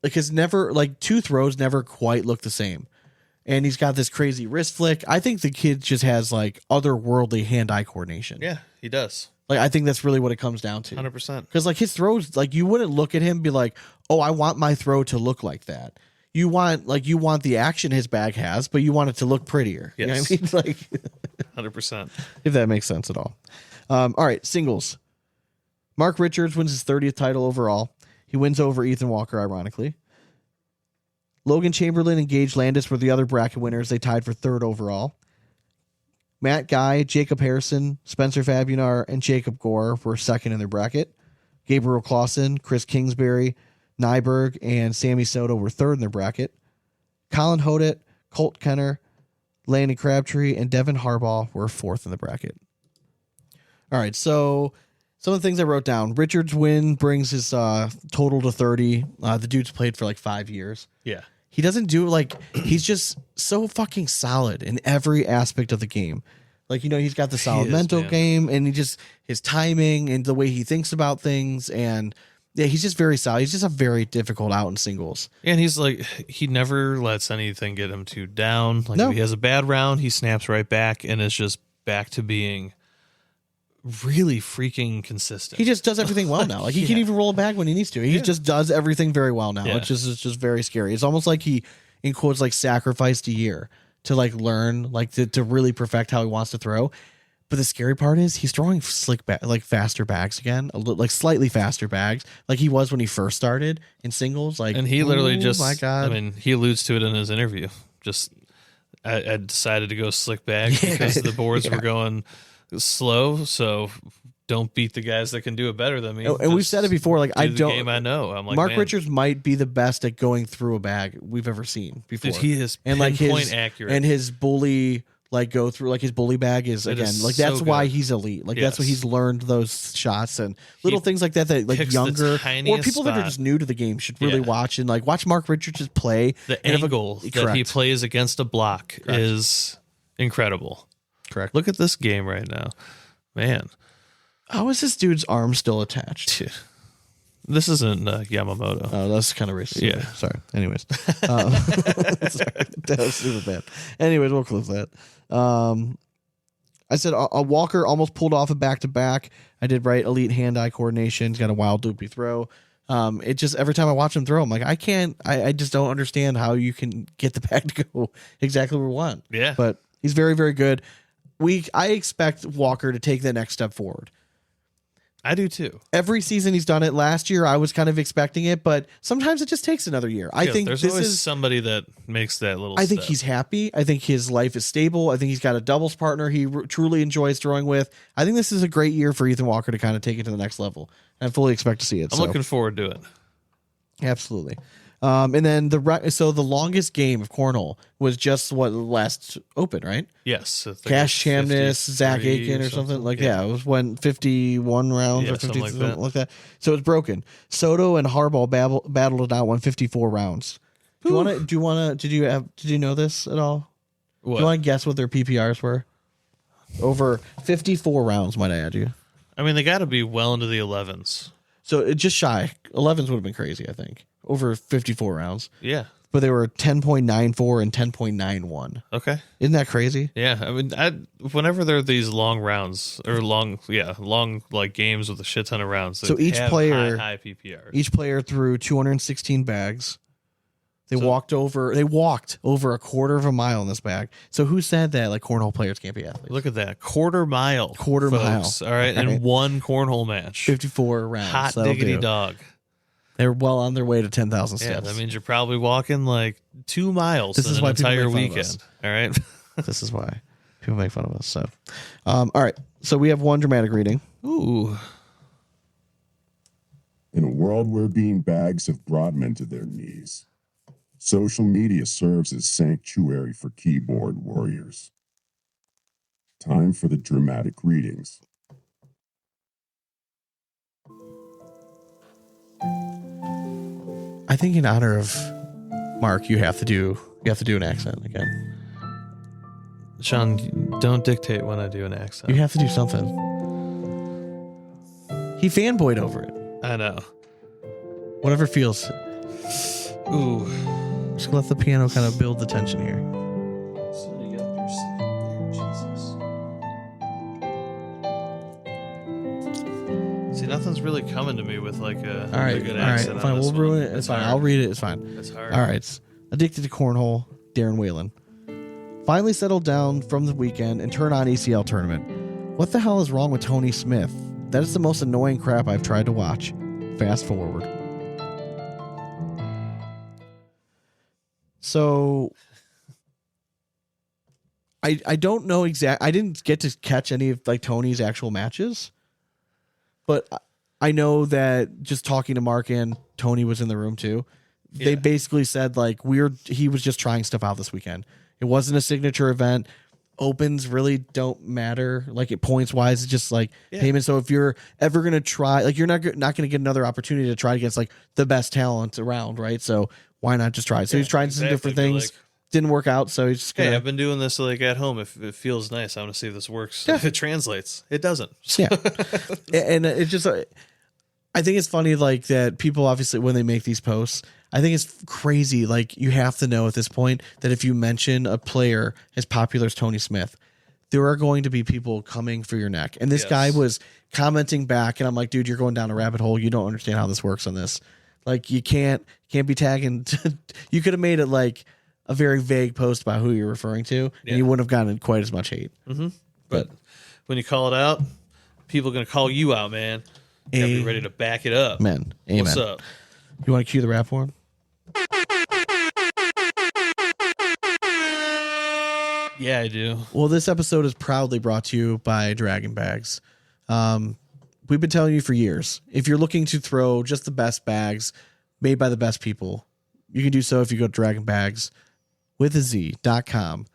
Like two throws never quite look the same. And he's got this crazy wrist flick. I think the kid just has like otherworldly hand-eye coordination. Yeah, he does. Like I think that's really what it comes down to. 100%. Because like his throws, like you wouldn't look at him and be like, oh, I want my throw to look like that. You want the action his bag has, but you want it to look prettier. Yes. You know what I mean? Like 100%. if that makes sense at all. All right, singles. Mark Richards wins his 30th title overall. He wins over Ethan Walker, ironically. Logan Chamberlain and Gage Landis were the other bracket winners. They tied for 3rd overall. Matt Guy, Jacob Harrison, Spencer Fabunar, and Jacob Gore were 2nd in their bracket. Gabriel Clausen, Chris Kingsbury, Nyberg, and Sammy Soto were 3rd in their bracket. Colin Hodet, Colt Kenner, Landon Crabtree, and Devin Harbaugh were 4th in the bracket. All right, so some of the things I wrote down. Richards' win brings his total to 30. The dude's played for like 5 years. Yeah. He doesn't do like he's just so fucking solid in every aspect of the game. Like, he's got the solid mental game, and his timing and the way he thinks about things, and yeah, he's just very solid. He's just a very difficult out in singles. And he's like, he never lets anything get him too down. Like if he has a bad round, he snaps right back and is just back to being really freaking consistent. He just does everything well now. Like he can even roll a bag when he needs to. He just does everything very well now. It's just very scary. It's almost like he, in quotes, like sacrificed a year to like learn, like to really perfect how he wants to throw. But the scary part is he's throwing like faster bags again, like slightly faster bags, like he was when he first started in singles. Like, and he literally my God. I mean, he alludes to it in his interview. Just I decided to go slick bag because the boards were going slow. So don't beat the guys that can do it better than me. And we've said it before. Like I don't. Game I know. I'm like, Mark Richards might be the best at going through a bag we've ever seen before. Dude, he is and like his accurate, and his bully. Like go through like his bully bag is like that's so why good. he's elite. Like that's what he's learned those shots and little things like that like younger or people that are just new to the game should really watch and like watch Mark Richards play. The angle that he plays against a block is incredible. Correct. Look at this game right now, man. How is this dude's arm still attached? This isn't Yamamoto. Oh, that's kind of racist. Yeah. Sorry. Anyways. Sorry. That was super bad. Anyways, we'll close that. I said a Walker almost pulled off a back-to-back. I did right. Elite hand-eye coordination. He's got a wild loopy throw. It just, every time I watch him throw, I'm like, I just don't understand how you can get the bag to go exactly where we want. Yeah. But he's very, very good. I expect Walker to take the next step forward. I do too. Every season he's done it. Last year I was kind of expecting it, but sometimes it just takes another year. I think there's always somebody that makes that little I think step. he's happy. I think his life is stable. I think he's got a doubles partner he truly enjoys throwing with. I think this is a great year for Ethan Walker to kind of take it to the next level. I fully expect to see it. I'm looking forward to it. Absolutely. And then the longest game of Cornhole was just the last Open, right? Yes. Cash Chamness, Zach Aiken or something like that. It was 51 rounds or 50 something like that. So it's broken. Soto and Harbaugh battled it out, won 54 rounds. Did you know this at all? What? Do you want to guess what their PPRs were? Over 54 rounds, might I add you. I mean, they got to be well into the 11s. So it just shy. 11s would have been crazy, I think. Over 54 rounds. Yeah. but they were 10.94 and 10.91. Okay. Isn't that crazy? Yeah, I mean, whenever there are these long rounds or long like games with a shit ton of rounds, So they each have player- high PPR. Each player threw 216 bags. They walked over a quarter of a mile in this bag. So who said that like cornhole players can't be athletes? Look at that, quarter mile, Quarter mile. All right, in one cornhole match. 54 rounds. Hot That'll diggity do. dog. They're well on their way to 10,000 steps. Yeah, that means you're probably walking like 2 miles This in is an why people entire make fun of us. weekend. All right. This is why people make fun of us. So, all right. So we have one dramatic reading. Ooh. In a world where bean bags have brought men to their knees, social media serves as sanctuary for keyboard warriors. Time for the dramatic readings. I think in honor of Mark, you have to do an accent again. Sean, don't dictate when I do an accent. You have to do something. He fanboyed over it. I know. Whatever feels. Ooh. Just let the piano kind of build the tension here. See, nothing's really coming to me with like a, All right, a good all right, accent. on fine. this We'll one. ruin it. It's fine. hard. I'll read it. It's fine. It's hard. All right. It's Addicted to Cornhole, Darren Whalen. Finally settled down from the weekend and turned on ACL tournament. What the hell is wrong with Tony Smith? That is the most annoying crap I've tried to watch. Fast forward. So I don't know I didn't get to catch any of like Tony's actual matches, but I know that just talking to Mark and Tony was in the room too. They basically said like he was just trying stuff out this weekend. It wasn't a signature event. Opens really don't matter. Like it points wise, it's just like payment. So if you're ever gonna try, like you're not gonna get another opportunity to try against like the best talent around, right? So why not just try it? So he's trying some different things. Didn't work out, so he's just gonna. Hey, I've been doing this like at home. If it feels nice, I want to see if this works. If it translates, it doesn't. Yeah, and it just. I think it's funny like that. People obviously when they make these posts, I think it's crazy. Like you have to know at this point that if you mention a player as popular as Tony Smith, there are going to be people coming for your neck. And this guy was commenting back, and I'm like, dude, you're going down a rabbit hole. You don't understand how this works on this. Like you can't be tagging. You could have made it like a very vague post about who you're referring to, and you wouldn't have gotten quite as much hate. Mm-hmm. But when you call it out, people are going to call you out, man. You gotta be ready to back it up. Amen. What's up? You want to cue the rap for him? Yeah, I do. Well, this episode is proudly brought to you by Draggin Bags. We've been telling you for years, if you're looking to throw just the best bags made by the best people, you can do so if you go to Draggin Bags with a Z.com.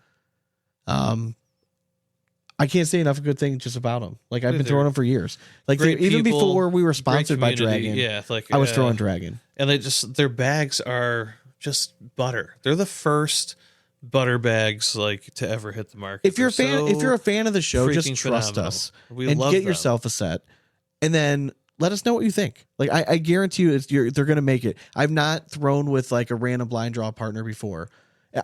I can't say enough good things just about them. Like I've been throwing them for years. Like even people, before we were sponsored by community. Draggin, Yeah, like I was throwing Draggin. And their bags are just butter. They're the first butter bags like to ever hit the market. If you're a fan of the show, just freaking trust phenomenal. us We and love get them. yourself a set, and then let us know what you think. Like I guarantee you, they're gonna make it. I've not thrown with like a random blind draw partner before.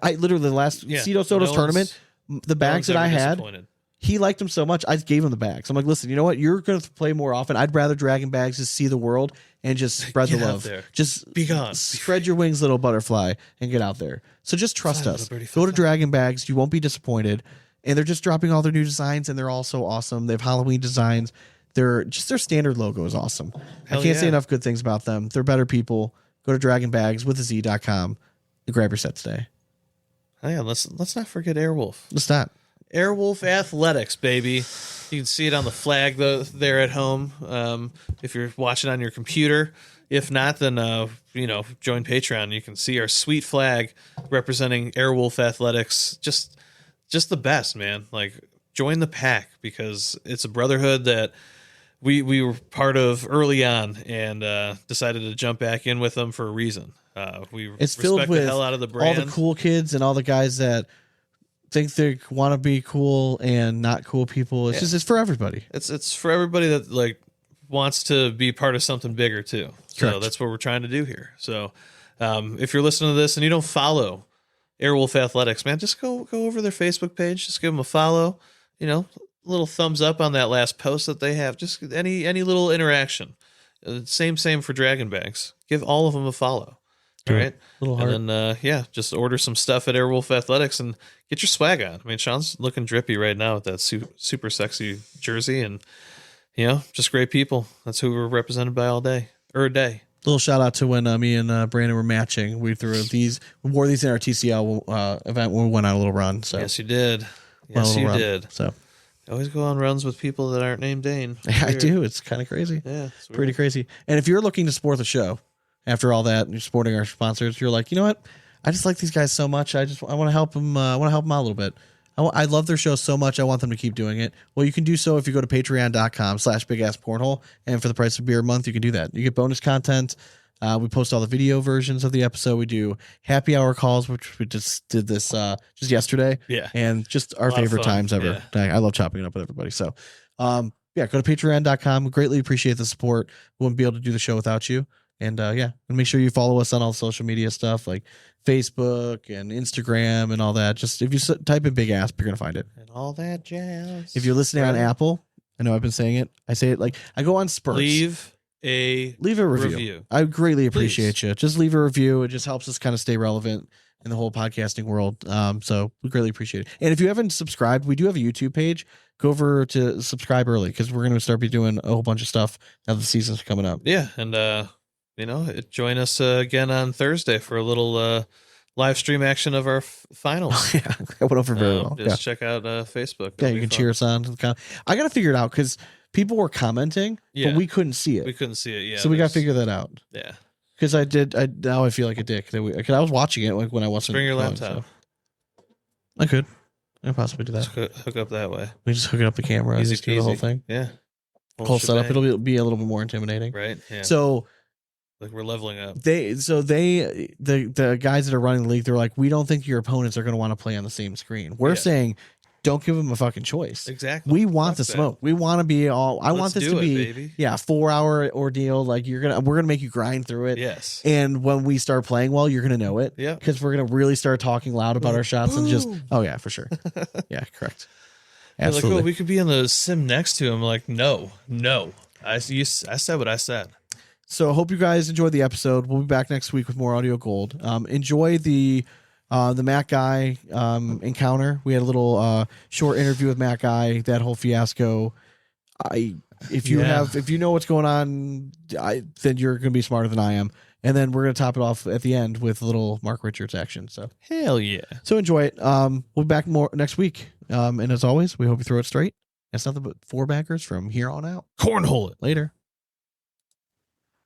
I literally the last Cito Soto's tournament, the bags that I had, he liked them so much, I gave him the bags. I'm like, listen, you know what? You're going to play more often. I'd rather Draggin Bags just see the world and just spread the Get out love. there. Just Be gone. Spread your wings, little butterfly, and get out there. So just trust Fly, us. little birdie, Go fly, to Draggin Bags. You won't be disappointed. And they're just dropping all their new designs, and they're all so awesome. They have Halloween designs. Their standard logo is awesome. I can't say enough good things about them. They're better people. Go to Draggin Bags with a Z.com and grab your set today. Oh, yeah, let's not forget Airwolf. Let's not. Airwolf Athletics, baby. You can see it on the flag there at home. If you're watching on your computer, if not, then join Patreon. You can see our sweet flag representing Airwolf Athletics. Just the best, man. Like join the pack because it's a brotherhood that we were part of early on and decided to jump back in with them for a reason. It's filled with the hell out of the brand. all the cool kids and all the guys that think they want to be cool and not cool people. It's for everybody. It's for everybody that like wants to be part of something bigger too. So Correct. that's what we're trying to do here. So If you're listening to this and you don't follow Airwolf Athletics, man, just go over their Facebook page. Just give them a follow. You know, a little thumbs up on that last post that they have. Just any little interaction. Same for Draggin Bags. Give all of them a follow. All right. Little heart. And then just order some stuff at Airwolf Athletics and get your swag on. I mean, Sean's looking drippy right now with that super sexy jersey, and just great people. That's who we're represented by all day or a day. Little shout out to when me and Brandon were matching. We wore these in our TCL event when we went on a little run. So Yes, you did. Yes, you did. So I always go on runs with people that aren't named Dane. I do. It's kind of crazy. Yeah, it's Pretty weird. crazy. And if you're looking to support the show, after all that, and you're supporting our sponsors, you're like, you know what? I just like these guys so much. I want to help them. I want to help them out a little bit. I love their show so much. I want them to keep doing it. Well, you can do so if you go to patreon.com/bigasspornhole. And for the price of beer a month, you can do that. You get bonus content. We post all the video versions of the episode. We do happy hour calls, which we just did this just yesterday. Yeah. And just our A lot of favorite fun. times ever. Yeah. I love chopping it up with everybody. So, go to patreon.com. We greatly appreciate the support. We wouldn't be able to do the show without you. And and make sure you follow us on all social media stuff like Facebook and Instagram and all that. Just if you type in Big Asp, you're going to find it. And all that jazz. If you're listening on Apple, I know I've been saying it. I say it like I go on spurts. leave a review. I greatly appreciate you. Just leave a review. It just helps us kind of stay relevant in the whole podcasting world. So we greatly appreciate it. And if you haven't subscribed, we do have a YouTube page. Go over to subscribe early because we're going to start be doing a whole bunch of stuff now that the season's coming up. Yeah, and join us again on Thursday for a little live stream action of our finals. Yeah, that went over very well. Just check out Facebook. Yeah, It'll you be can fun. cheer us on. I got to figure it out because people were commenting, Yeah. but we couldn't see it. We couldn't see it. Yeah, so we got to there's- figure that out. Yeah, Because now I feel like a dick. Because I was watching it like when I wasn't. bring your going, laptop. so. I could possibly do that. Just hook up that way. We just hook it up the camera and Easy just do the whole peasy. thing. Yeah, Whole setup. shebang. It'll be a little bit more intimidating. Right. Yeah. So like we're leveling up. the guys that are running the league, they're like, we don't think your opponents are going to want to play on the same screen. We're Yeah. saying, don't give them a fucking choice. Exactly. We want Fuck the that. smoke. We want to be all. I want Let's this do to it, be baby. 4-hour ordeal. Like we're gonna make you grind through it. Yes. And when we start playing well, you're gonna know it. Yeah. Because we're gonna really start talking loud about our shots and just. Oh yeah, for sure. Yeah, correct. They're like, Absolutely. oh, we could be on the sim next to him. Like, no. I said what I said. So I hope you guys enjoyed the episode. We'll be back next week with more audio gold. Enjoy the Matt Guy encounter. We had a little short interview with Matt Guy. That whole fiasco. If you know what's going on, then you're gonna be smarter than I am. And then we're gonna top it off at the end with a little Mark Richards action. So Hell yeah. enjoy it. We'll be back more next week. And as always, we hope you throw it straight. It's nothing but 4 backers from here on out. Cornhole it. Later.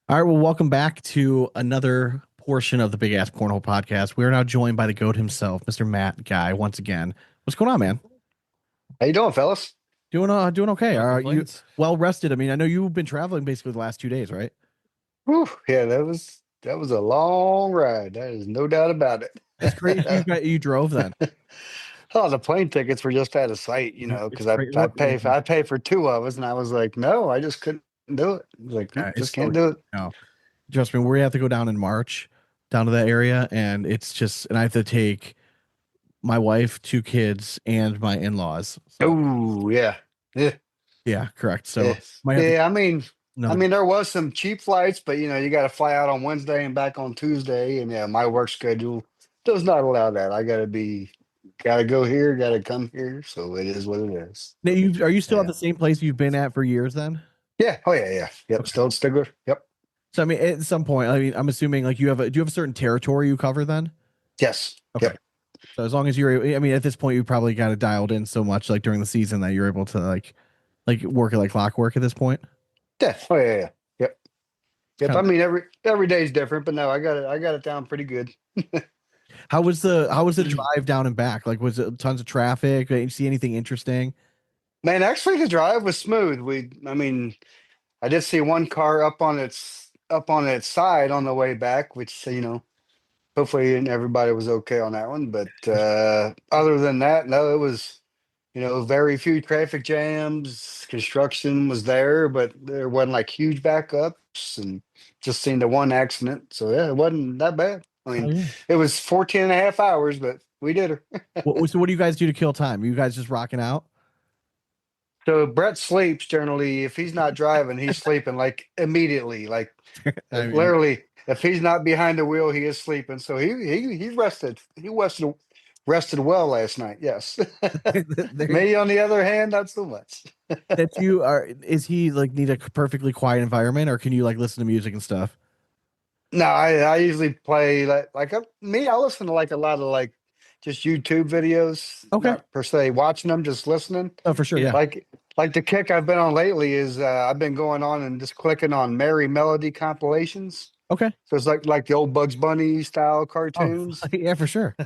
All right. Well, welcome back to another portion of the Big Ass Cornhole podcast. We are now joined by the GOAT himself, Mr. Matt Guy, once again. What's going on, man? How you doing, fellas? Doing okay. No Are you complaints. well rested? I mean, I know you've been traveling basically the last 2 days, right? Whew, yeah, that was a long ride. That is no doubt about it. It's great. You drove then. Oh, the plane tickets were just out of sight, It's because great. I pay for 2 of us, and I was like, no, I just couldn't do it. I was like, Yeah, it's just can't so- do it. Trust me, we have to go down in March, down to that area, and it's just, and I have to take my wife, 2 kids, and my in-laws. So, Oh, yeah, yeah, correct. So, yeah. might have to- Yeah, I mean, another- there was some cheap flights, but you got to fly out on Wednesday and back on Tuesday, and yeah, my work schedule does not allow that. I got to go here, got to come here, so it is what it is. Now, are you still at Yeah. the same place you've been at for years then? Yeah. Oh yeah. Yep. Okay. Still good. Yep. So I mean, at some point, I mean, I'm assuming like do you have a certain territory you cover then? Yes. Okay. Yep. So as long as I mean, at this point, you probably got it dialed in so much like during the season that you're able to like work it like clockwork at this point. Yeah. Oh yeah. Yep. Yep. Kinda- I mean, every day is different, but no, I got it down pretty good. How was the drive down and back? Like, was it tons of traffic? Did you see anything interesting? Man, actually, the drive was smooth. I did see one car up on its side on the way back, which hopefully everybody was okay on that one. But other than that, no, it was very few traffic jams. Construction was there, but there wasn't like huge backups. and just seen the one accident. So yeah, it wasn't that bad. I Oh, mean, yeah. it was 14 and a half hours, but we did her. So what do you guys do to kill time? You guys just rocking out? So Brett sleeps generally. If he's not driving, he's sleeping like immediately, like I mean, literally. If he's not behind the wheel, he is sleeping. So he rested. He rested well last night. Yes. there, Me on the other hand, not so much. that you are, is he like need a perfectly quiet environment, or can you like listen to music and stuff? No, I usually play me. I listen to like a lot of like just YouTube videos, Okay. not per se watching them, just listening. Oh, for sure. Yeah. Yeah. Like the kick I've been on lately is I've been going on and just clicking on Merry Melody compilations. Okay. So it's like the old Bugs Bunny style Oh, cartoons. yeah, for sure.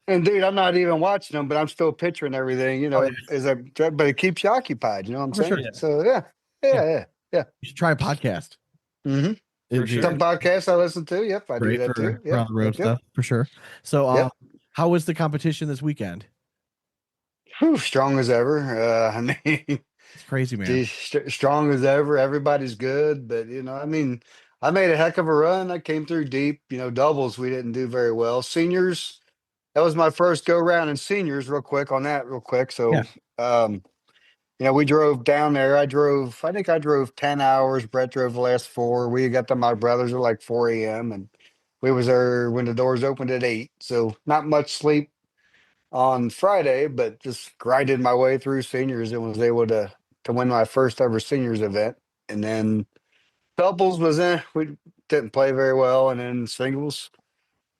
And dude, I'm not even watching them, but I'm still picturing everything, Oh, yeah, but it keeps you occupied, you know what I'm for sure. saying? Yeah. So yeah, yeah, yeah, You should try a podcast. yeah. It'd be Some podcasts I listen to. Yep, I do great that too. for on Yep, the road yep, yep, stuff for sure. So, yep. how was the competition this weekend? Whew, strong as ever. I mean, It's crazy, man. geez, strong as ever. Everybody's good, but I mean, I made a heck of a run. I came through deep. Doubles we didn't do very well. Seniors, that was my first go round in seniors. Real quick on that, real quick. Yeah. So, we drove down there. I think I drove 10 hours. Brett drove the last 4. We got to my brothers at like 4 a.m. and we was there when the doors opened at 8. So not much sleep on Friday, but just grinded my way through seniors and was able to win my first ever seniors event. And then doubles was we didn't play very well, and then singles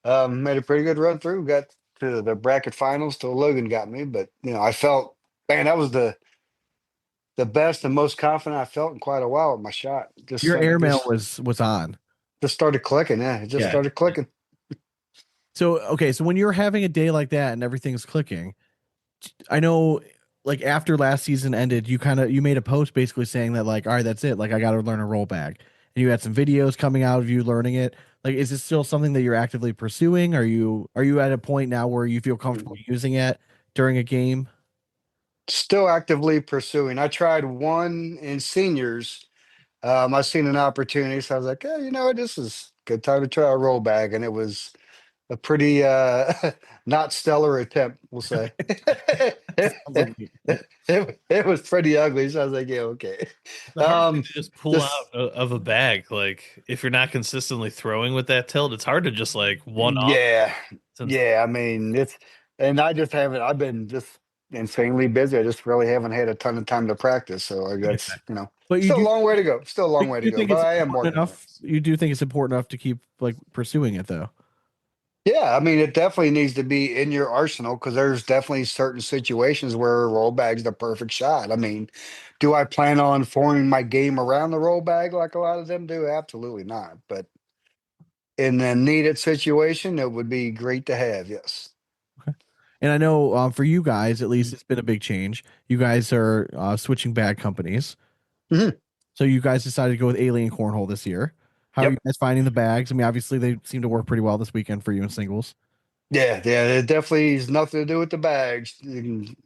made a pretty good run through. Got to the bracket finals till Logan got me, but I felt, man, that was the best and most confident I felt in quite a while with my shot. Your airmail was on. Just started clicking. Yeah, it just Yeah. started clicking. So, okay, so when you're having a day like that and everything's clicking, I know like after last season ended, you made a post basically saying that like, all right, that's it. Like I got to learn a roll bag. And you had some videos coming out of you learning it. Like, is it still something that you're actively pursuing? Are you at a point now where you feel comfortable using it during a game? Still actively pursuing. I tried one in seniors. I seen an opportunity, so I was like, "Yeah, you know what? This is a good time to try a roll bag," and it was a pretty not stellar attempt, we'll say. Sounds like It was pretty ugly. So I was like, yeah, okay. The hard thing to just pull Just out of a bag, like if you're not consistently throwing with that tilt, it's hard to just like one off. yeah, Since yeah. I mean, and I just haven't. I've been just insanely busy. I just really haven't had a ton of time to practice. So I yeah. guess But still a long way to go. Still a long way to you go. think But it's I am important working on it. enough. You do think it's important enough to keep like pursuing it though. Yeah, I mean, it definitely needs to be in your arsenal because there's definitely certain situations where a roll bag's the perfect shot. I mean, do I plan on forming my game around the roll bag like a lot of them do? Absolutely not. But in a needed situation, it would be great to have. Yes. And I know for you guys, at least, it's been a big change. You guys are switching bag companies. Mhm. So you guys decided to go with Alien Cornhole this year. How are Yep. you guys finding the bags? I mean, obviously they seem to work pretty well this weekend for you in singles. Yeah, yeah. It definitely has nothing to do with the bags.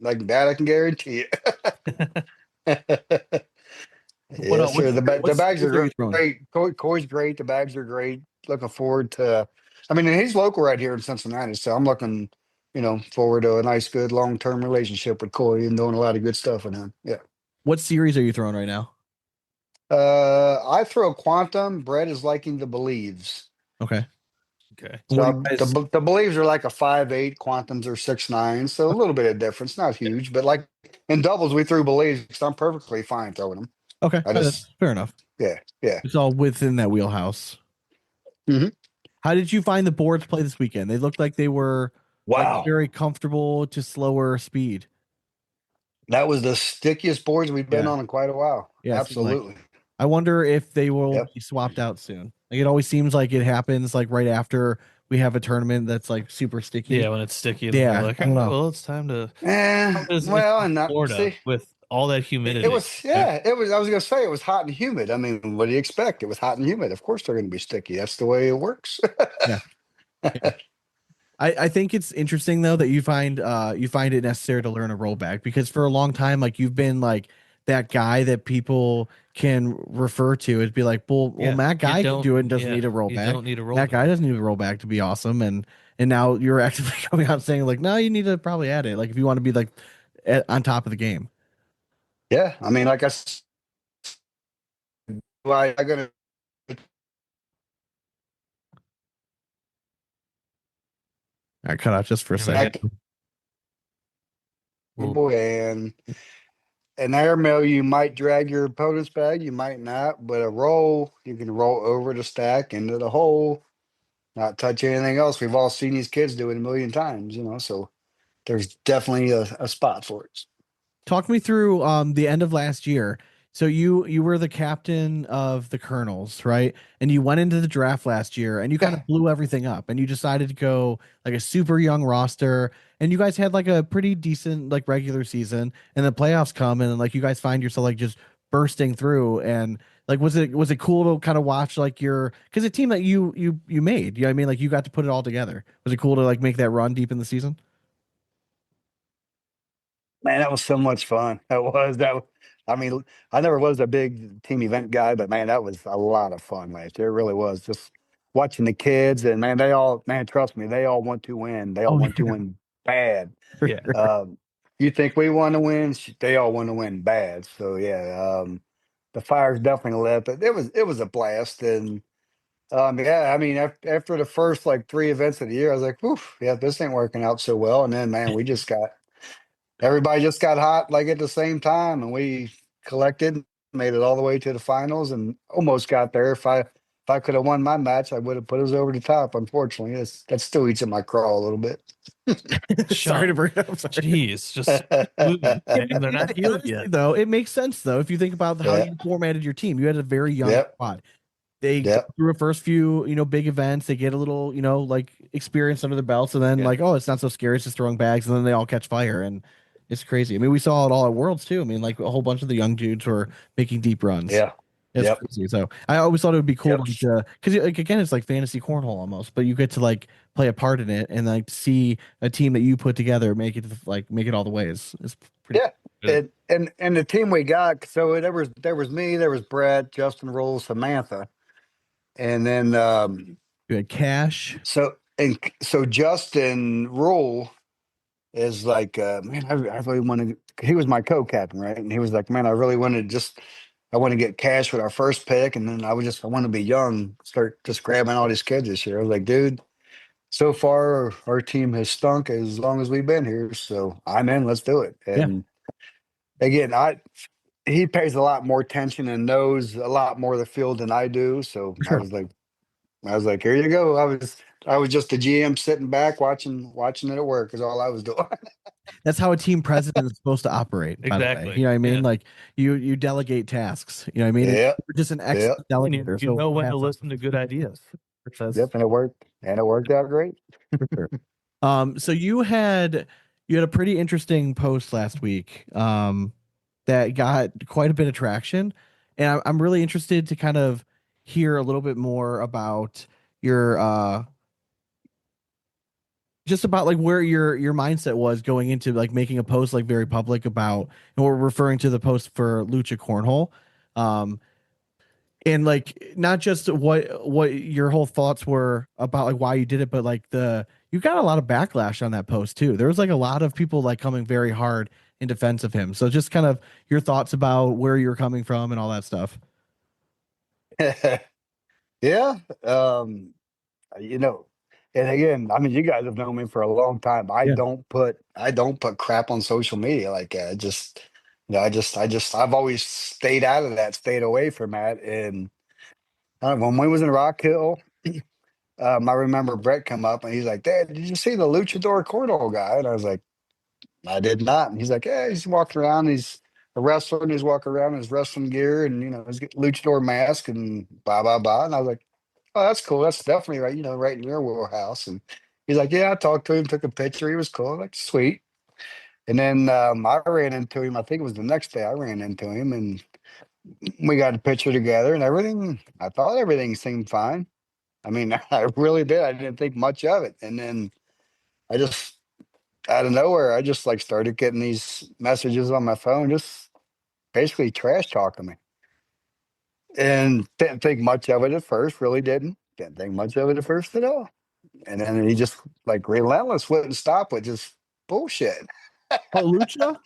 Like that, I can guarantee it. What Yes, sir. The what bags singles are you are throwing? great. Coy's great. The bags are great. Looking forward to. I mean, and he's local right here in Cincinnati, so I'm looking, forward to a nice, good, long-term relationship with Coy and doing a lot of good stuff with him. Yeah. What series are you throwing right now? I throw Quantum. Brett is liking the Believes. Okay. okay, And what do So you guys? the Believes are like a 5'8", Quantums are 6'9", so a little bit of difference, not huge, but like in doubles we threw Believes because I'm perfectly fine throwing them. Okay, I just, that's fair enough. yeah, yeah. It's all within that wheelhouse. Mhm. How did you find the boards play this weekend? They looked like they were like Wow. very comfortable to slower speed. That was the stickiest boards we've been Yeah. on in quite a while. Yeah, it seemed like. Absolutely. I wonder if they will Yep. be swapped out soon. Like it always seems like it happens like right after we have a tournament that's like super sticky. yeah, when it's sticky, then Yeah, they're like, I don't "All right, know. well, it's time to. It's Well, and not Florida see. with all that humidity. It was, yeah, it was. I was gonna say it was hot and humid. I mean, what do you expect? It was hot and humid. Of course, they're gonna be sticky. That's the way it works. Yeah. I think it's interesting though that you find it necessary to learn a rollback because for a long time like you've been like that guy that people can refer to. It'd be like, well, Yeah, Matt you Guy can don't. do it and doesn't Yeah, need a you rollback. don't need a Matt rollback. Guy doesn't need a rollback to be awesome, and now you're actively coming out saying like, no, you need to probably add it. Like if you want to be like on top of the game. Yeah, I mean, like I got I cut out just for a And we second. got well, to and an airmail, you might drag your opponent's bag, you might not, but a roll, you can roll over the stack into the hole, not touch anything else. We've all seen these kids do it a million times, so there's definitely a spot for it. Talk me through the end of last year. So you were the captain of the Colonels, right? And you went into the draft last year and you kind Yeah. of blew everything up and you decided to go like a super young roster and you guys had like a pretty decent like regular season and the playoffs come and like you guys find yourself like just bursting through and like was it cool to kind of watch like your because a team that you made, you know what I mean? Like you got to put it all together. Was it cool to like make that run deep in the season? Man, that was so much fun. I mean, I never was a big team event guy, but man, that was a lot of fun last year. It really was. Just watching the kids and man, trust me, they all want to win. They all Oh want to win bad. yeah. yeah, Um, you think we want to win? They all want to win bad. So yeah, the fire's definitely lit, but it was a blast. And yeah, I mean, after the first like three events of the year, I was like, "Oof, yeah, this ain't working out so well." And then man, we just got everybody just got hot like at the same time, and we collected, made it all the way to the finals, and almost got there. If I could have won my match, I would have put us over the top. Unfortunately, that still eats at my craw a little bit. Sorry to Sean. bring it up. Sorry. Jeez, just moving. Yeah, And they're not healed honestly, yet. though, it makes sense though. If you think about how Yeah, you formatted your team, you had a very young yep, squad. They go yep, through a first few, big events. They get a little, like experience under their belts, and then Yeah, like, oh, it's not so scary. It's just throwing bags, and then they all catch fire, and it's crazy. I mean, we saw it all at Worlds too. I mean, like a whole bunch of the young dudes were making deep runs. yeah, It's yep, crazy. So I always thought it would be cool yep. to, because like again, it's like fantasy cornhole almost, but you get to like play a part in it and like see a team that you put together make it to like make it all the way is pretty Yeah, good. and the team we got. So there was me, there was Brett, Justin Rule, Samantha, and then You had cash. so Justin Rule is like, man, I really want to. He was my co-captain, right? And he was like, man, I really want to I want to get cash with our first pick, and then I want to be young, start just grabbing all these kids this year. I was like, dude, so far our team has stunk as long as we've been here, so I'm in. Let's do it. Yeah, And again, he pays a lot more attention and knows a lot more of the field than I do. So for I sure. was like, here you go. I was just a GM sitting back watching it at work is all I was doing. That's how a team president is supposed to operate, by the way. You Exactly. know what I mean? Yeah. Like you delegate tasks. You know what I mean? And Yep, you're just an yep, excellent And you, delegator. you So know when to hats off listen to good ideas. That's yep, and it worked, out great. for sure. So you had a pretty interesting post last week. That got quite a bit of traction, and I'm really interested to kind of hear a little bit more about your just about like where your mindset was going into like making a post like very public about, and we're referring to the post for Lucha Cornhole. Um, and like not just what your whole thoughts were about like why you did it, but like you got a lot of backlash on that post too. There was like a lot of people like coming very hard in defense of him. So just kind of your thoughts about where you're coming from and all that stuff. Yeah, um, you know, and again, I mean, you guys have known me for a long time. I Yeah, don't put crap on social media like that. I've always stayed out of that, stayed away from that. And when we was in Rock Hill, I remember Brett come up and he's like, "Dad, did you see the luchador cornhole guy?" And I was like, "I did not." And he's like, "Yeah, he's walking around. He's a wrestler and he's walking around in his wrestling gear and his luchador mask and blah blah blah." And I was like, "Oh, that's cool. That's definitely right. Right in your wheelhouse." And he's like, "Yeah, I talked to him, took a picture. He was cool." I'm like, sweet. And then I ran into him. I think it was the next day I ran into him and we got a picture together and everything. I thought everything seemed fine. I mean, I really did. I didn't think much of it. And then I just, out of nowhere, I just like started getting these messages on my phone, just basically trash talking me. and didn't think much of it at first. Really didn't think much of it at first at all. And then he just like relentless, wouldn't stop with just bullshit. Oh, Lucha.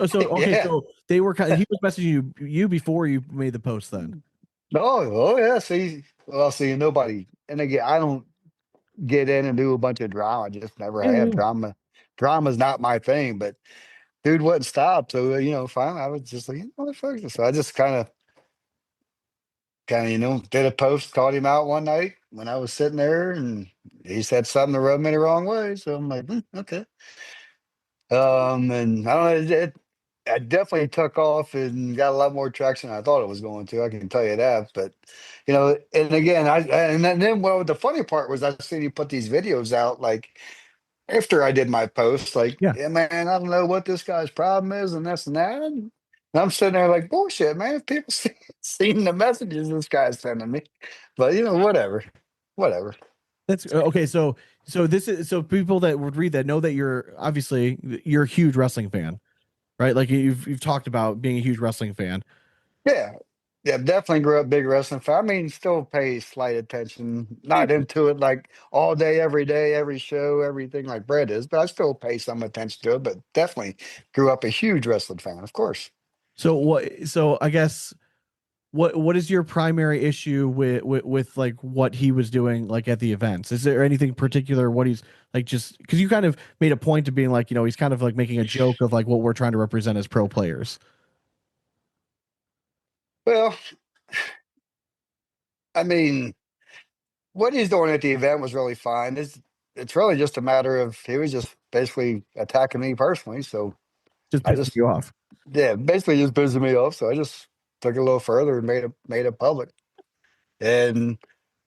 So okay, Yeah. so they were kind. He was messaging you before you made the post. Then Oh yeah. See, well, see, nobody. And again, I don't get in and do a bunch of drama. I just never yeah, have yeah. drama. Drama's not my thing. But dude wouldn't stop. So finally, I was just like, fuck this. So I just kind of did a post, called him out one night when I was sitting there, and he said something that rubbed me the wrong way. So I'm like, okay. And I don't know, I definitely took off and got a lot more traction than I thought it was going to. I can tell you that. But and again, and then well, the funny part was I seen you put these videos out like after I did my post, like, Yeah. yeah, man, I don't know what this guy's problem is, and this and that. And I'm sitting there like, bullshit, man. If people seen the messages this guy's sending me, but whatever. That's okay. So this is so people that would read that know that you're a huge wrestling fan, right? Like you've talked about being a huge wrestling fan. Yeah. Yeah, definitely grew up big wrestling fan. I mean, still pay slight attention, not into it like all day, every day, every show, everything like Brett is, but I still pay some attention to it. But definitely grew up a huge wrestling fan, of course. So what? So I guess what is your primary issue with like what he was doing like at the events? Is there anything particular what he's like just because you kind of made a point of being like he's kind of like making a joke of like what we're trying to represent as pro players. Well, I mean, what he's doing at the event was really fine. It's really just a matter of he was just basically attacking me personally. So Just I pissing just you off. yeah, basically just pissing me off. So I just took it a little further and made it public. And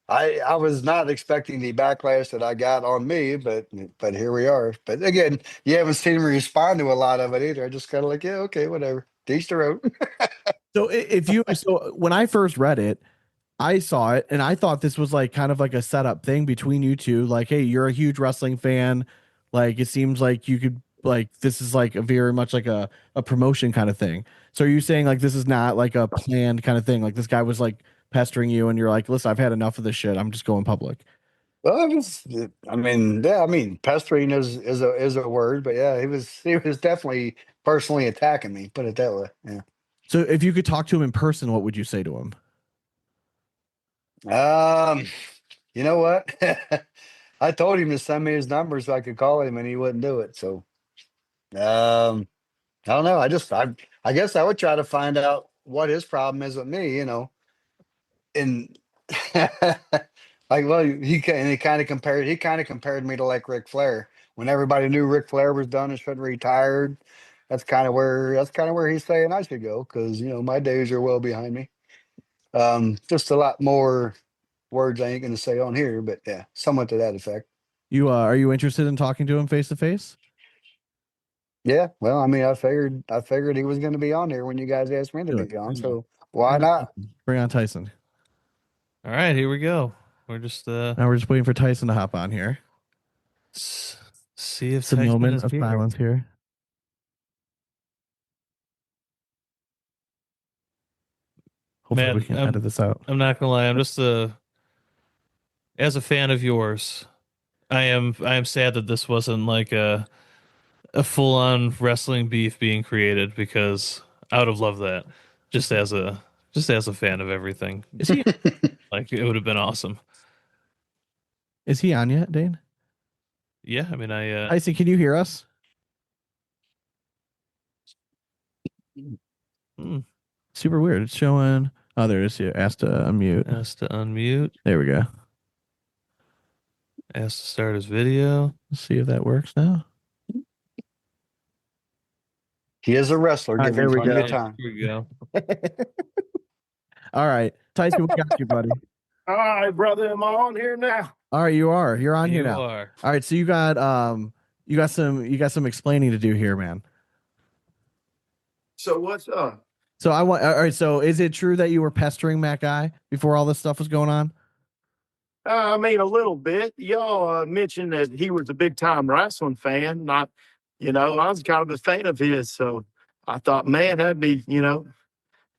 I was not expecting the backlash that I got on me, but here we are. But again, you haven't seen me respond to a lot of it either. I just kind of like, yeah, okay, whatever. Teach their own. So when I first read it, I saw it and I thought this was like kind of like a setup thing between you two. Like, hey, you're a huge wrestling fan. Like, it seems like you could like this is like a very much like a promotion kind of thing. So are you saying like this is not like a planned kind of thing? Like this guy was like pestering you and you're like, listen, I've had enough of this shit. I'm just going public. Well, I mean, yeah, I mean, pestering is a word, but yeah, he was definitely personally attacking me. Put it that way. Yeah. So if you could talk to him in person, what would you say to him? Um, you know what? I told him to send me his number so I could call him, and he wouldn't do it. So, I don't know. I guess I would try to find out what his problem is with me. And like, well, he kind of compared me to like Ric Flair when everybody knew Ric Flair was done and should retired. That's kind of where he's saying I should go because my days are well behind me. Just a lot more words I ain't going to say on here, but yeah, somewhat to that effect. You are you interested in talking to him face to face? Yeah, well, I mean, I figured he was going to be on here when you guys asked me to Do it. be on, so why not? Bring on Tyson. All right, here we go. We're just Now we're just waiting for Tyson to hop on here. see if It's a Tyson moment is of here. silence here. Hopefully Man, we can edit this out. I'm not gonna lie. I'm just as a fan of yours. I am sad that this wasn't like a full on wrestling beef being created because I would have loved that just as a fan of everything. Is he Like it would have been awesome. is he on yet, Dane? Yeah, I mean Tyson, can you hear us? hmm, Super weird. It's showing. Oh, there it is. Here. Asked to unmute. asked to unmute, There we go. asked to start his video. Let's see if that works now. He is a wrestler. All right, Give him there we plenty go. of time. Here we go. All right, Tyson, we got you, buddy. All right, brother, am I on here now? All right, you are. You're on here You now. are. All right, so you got some explaining to do here, man. So what's up? So I want. All right, so is it true that you were pestering Matt Guy before all this stuff was going on? I mean, a little bit. Y'all mentioned that he was a big time wrestling fan. Not, I was kind of a fan of his. So I thought, man, that'd be,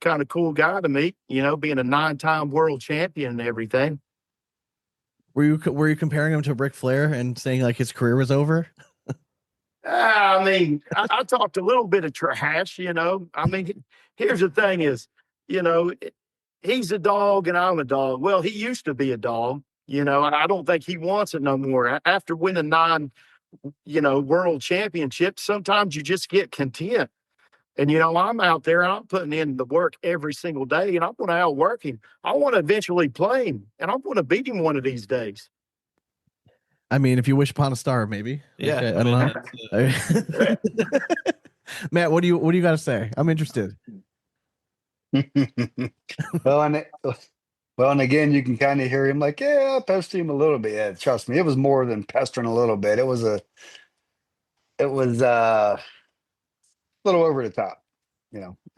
kind of cool guy to meet, being a 9-time world champion and everything. Were you comparing him to Ric Flair and saying like his career was over? I mean, I talked a little bit of trash, I mean, here's the thing is, he's a dog and I'm a dog. Well, he used to be a dog, I don't think he wants it no more. After winning 9, world championships, sometimes you just get content. And, I'm out there and I'm putting in the work every single day and I want to outwork him. I want to eventually play him and I want to beat him one of these days. I mean, if you wish upon a star, maybe. Yeah, Okay, I don't know. Matt, what do you got to say? I'm interested. well, and again, you can kind of hear him like, yeah, I pestered him a little bit. Yeah, trust me, it was more than pestering a little bit. It was a little over the top.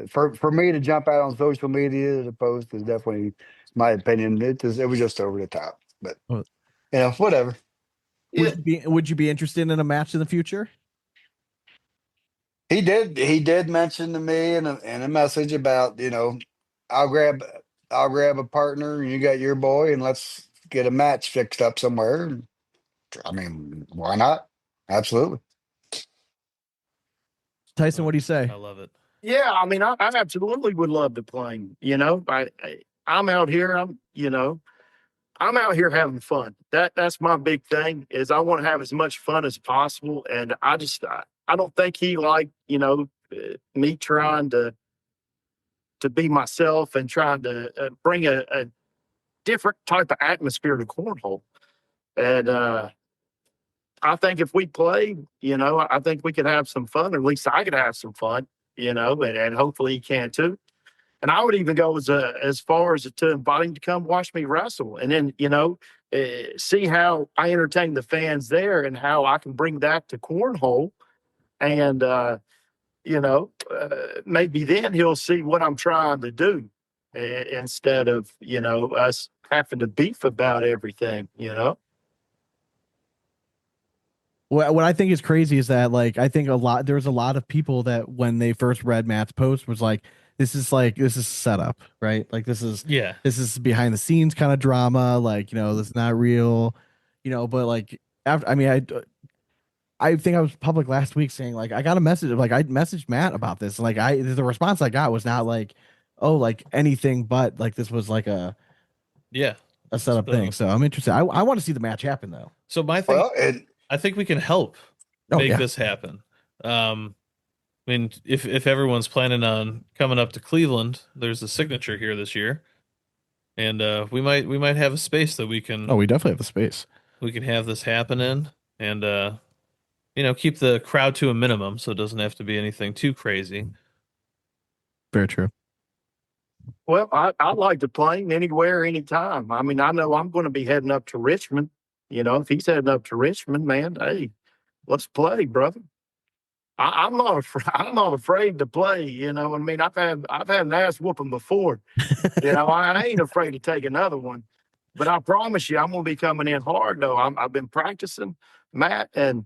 For me to jump out on social media to post is definitely my opinion. It was just over the top, but Well, whatever. Would you be interested in a match in the future? He did mention to me in a message about, I'll grab a partner and you got your boy and let's get a match fixed up somewhere. I mean, why not? Absolutely. Tyson, what do you say? I love it. Yeah, I mean, I absolutely would love to play him. I'm out here. I'm out here having fun. That's my big thing. Is I want to have as much fun as possible, and I don't think he liked me trying to be myself and trying to bring a different type of atmosphere to cornhole. And I think if we play, I think we could have some fun, or at least I could have some fun, and hopefully he can too. And I would even go as far as to invite him to come watch me wrestle, and then see how I entertain the fans there, and how I can bring that to cornhole, and maybe then he'll see what I'm trying to do, instead of us having to beef about everything. What I think is crazy is that I think there's a lot of people that when they first read Matt's post was like, this is setup, right? Like this is behind the scenes kind of drama. This is not real, but after, I mean, I think I was public last week saying I got a message, I messaged Matt about this. And the response I got was not anything, but this was a setup thing. So I'm interested. I want to see the match happen though. So my thing, I think we can help make this happen. I mean, if everyone's planning on coming up to Cleveland, there's a signature here this year, and we might have a space that we can. Oh, we definitely have the space. We can have this happen in, and keep the crowd to a minimum, so it doesn't have to be anything too crazy. Very true. Well, I'd like to play him anywhere, anytime. I mean, I know I'm going to be heading up to Richmond. If he's heading up to Richmond, man, hey, let's play, brother. I'm not afraid to play. I mean, I've had an ass whooping before. I ain't afraid to take another one. But I promise you, I'm gonna be coming in hard though. I've been practicing, Matt, and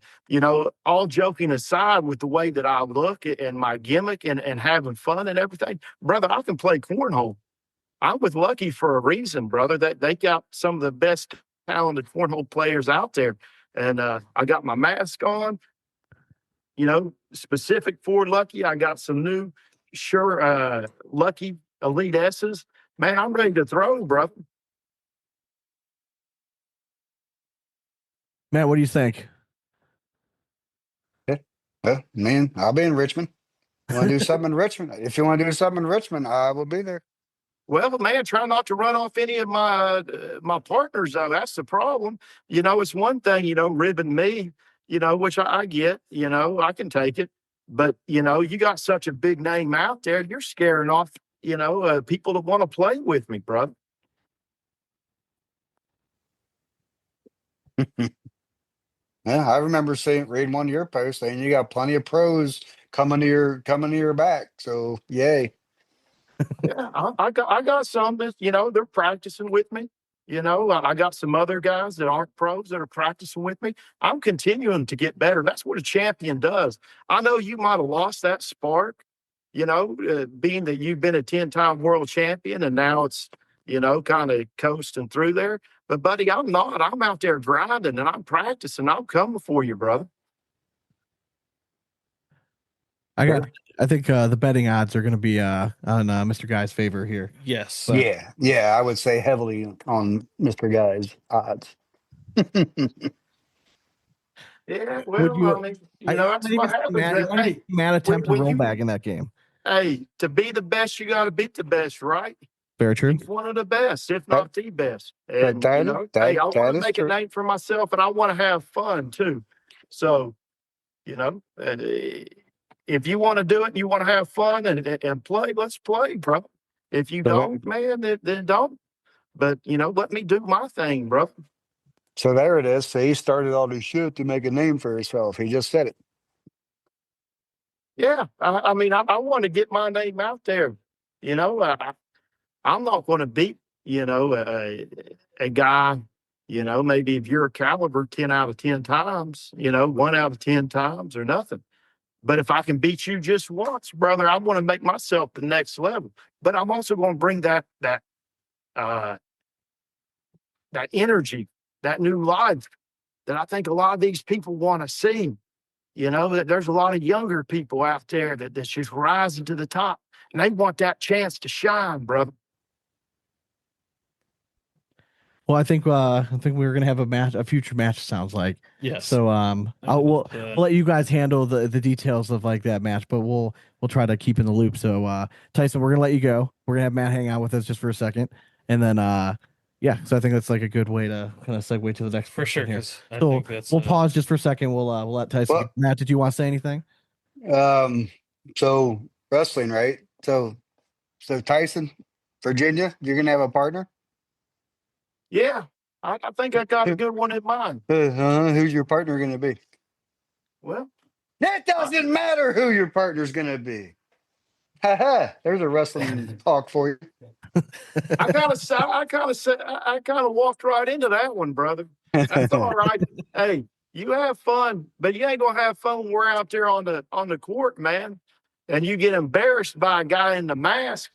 all joking aside, with the way that I look and my gimmick and having fun and everything, brother, I can play cornhole. I was lucky for a reason, brother. That they got some of the best talented cornhole players out there, and I got my mask on. Specific for Lucky. I got some new Lucky Elite S's. Man, I'm ready to throw, brother. Matt, what do you think? Well, man, I'll be in Richmond. You want to do something in Richmond? If you want to do something in Richmond, I will be there. Well, man, try not to run off any of my partners, though. That's the problem. It's one thing, ribbing me, which I get, I can take it. But, you got such a big name out there, you're scaring off, people that want to play with me, brother. Yeah, I remember reading one of your posts saying you got plenty of pros coming to your back. So yay. Yeah, I got some that, they're practicing with me. I got some other guys that aren't pros that are practicing with me. I'm continuing to get better. That's what a champion does. I know you might have lost that spark, being that you've been a 10-time world champion and now it's, kind of coasting through there. But buddy, I'm not. I'm out there grinding and I'm practicing. I'm coming for you, brother. I think the betting odds are going to be on Mr. Guy's favor here. Yes. But- Yeah, I would say heavily on Mr. Guy's odds. Yeah, well, you- I mean, that's what happens. Hey, Matt attempt to when roll you- back in that game. hey, to be the best, you got to beat the best, right? Very true. He's one of the best, if not the best. And that hey, I want that to is make true. a name for myself, and I want to have fun too. So, and, if you want to do it, and you want to have fun and play, let's play, bro. If you don't, man, then don't. But let me do my thing, bro. So there it is. So he started all this shit to make a name for himself. He just said it. Yeah, I mean, I want to get my name out there. I'm not going to beat, a guy, maybe if you're a caliber 10 out of 10 times, 1 out of 10 times or nothing. But if I can beat you just once, brother, I want to make myself the next level. But I'm also going to bring that energy, that new life that I think a lot of these people want to see. That there's a lot of younger people out there that's just rising to the top, and they want that chance to shine, brother. Well, I think we're gonna have a future match. Sounds like. Yes. So we'll let you guys handle the details of like that match, but we'll try to keep in the loop. So Tyson, we're gonna let you go. We're gonna have Matt hang out with us just for a second, and then so I think that's like a good way to kind of segue to the next For sure. here. 'Cause I So think that's we'll pause just for a second. We'll let Tyson. Well- Matt, did you want to say anything? So wrestling, right? So Tyson, Virginia, you're gonna have a partner. Yeah, I think I got a good one in mind. Who's your partner gonna be? Well, That doesn't matter who your partner's gonna be. There's a wrestling talk for you. I kind of walked right into that one, brother. That's all right. Hey, you have fun, but you ain't gonna have fun when we're out there on the court, man. And you get embarrassed by a guy in the mask.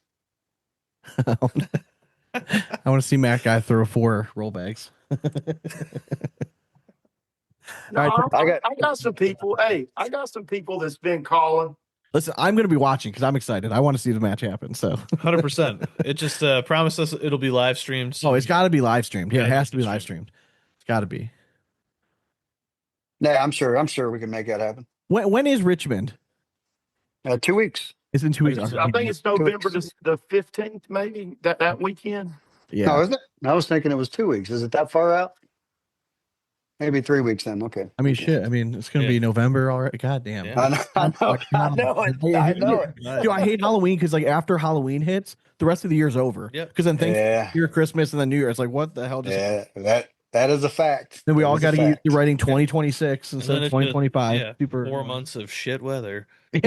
I want to see Matt Guy throw 4 roll bags. No, All right, I got some people. Hey, I got some people that's been calling. Listen, I'm going to be watching because I'm excited. I want to see the match happen. So 100%. It just promised us it'll be live streamed. Oh, it's got to be live streamed. Yeah, it Yeah, has to be live streamed. It's got to be. Yeah, I'm sure we can make that happen. When is Richmond? 2 weeks. It's in 2 weeks. I think it's November the 15th, maybe that weekend. Yeah. No, isn't it? I was thinking it was 2 weeks. Is it that far out? Maybe 3 weeks then. Okay. I mean, shit. I mean, it's going to be November already. God damn. Yeah. I know it. Dude, I hate Halloween because like after Halloween hits, the rest of the year's over. Yep. Because then Thanksgiving, Yeah. year, Christmas, and then New Year. It's like, what the hell? Yeah, that is a fact. Then we That all is a got to get fact. to writing 2026 And instead then of it's just- 2025. yeah, Super 4 months of shit weather. Yeah.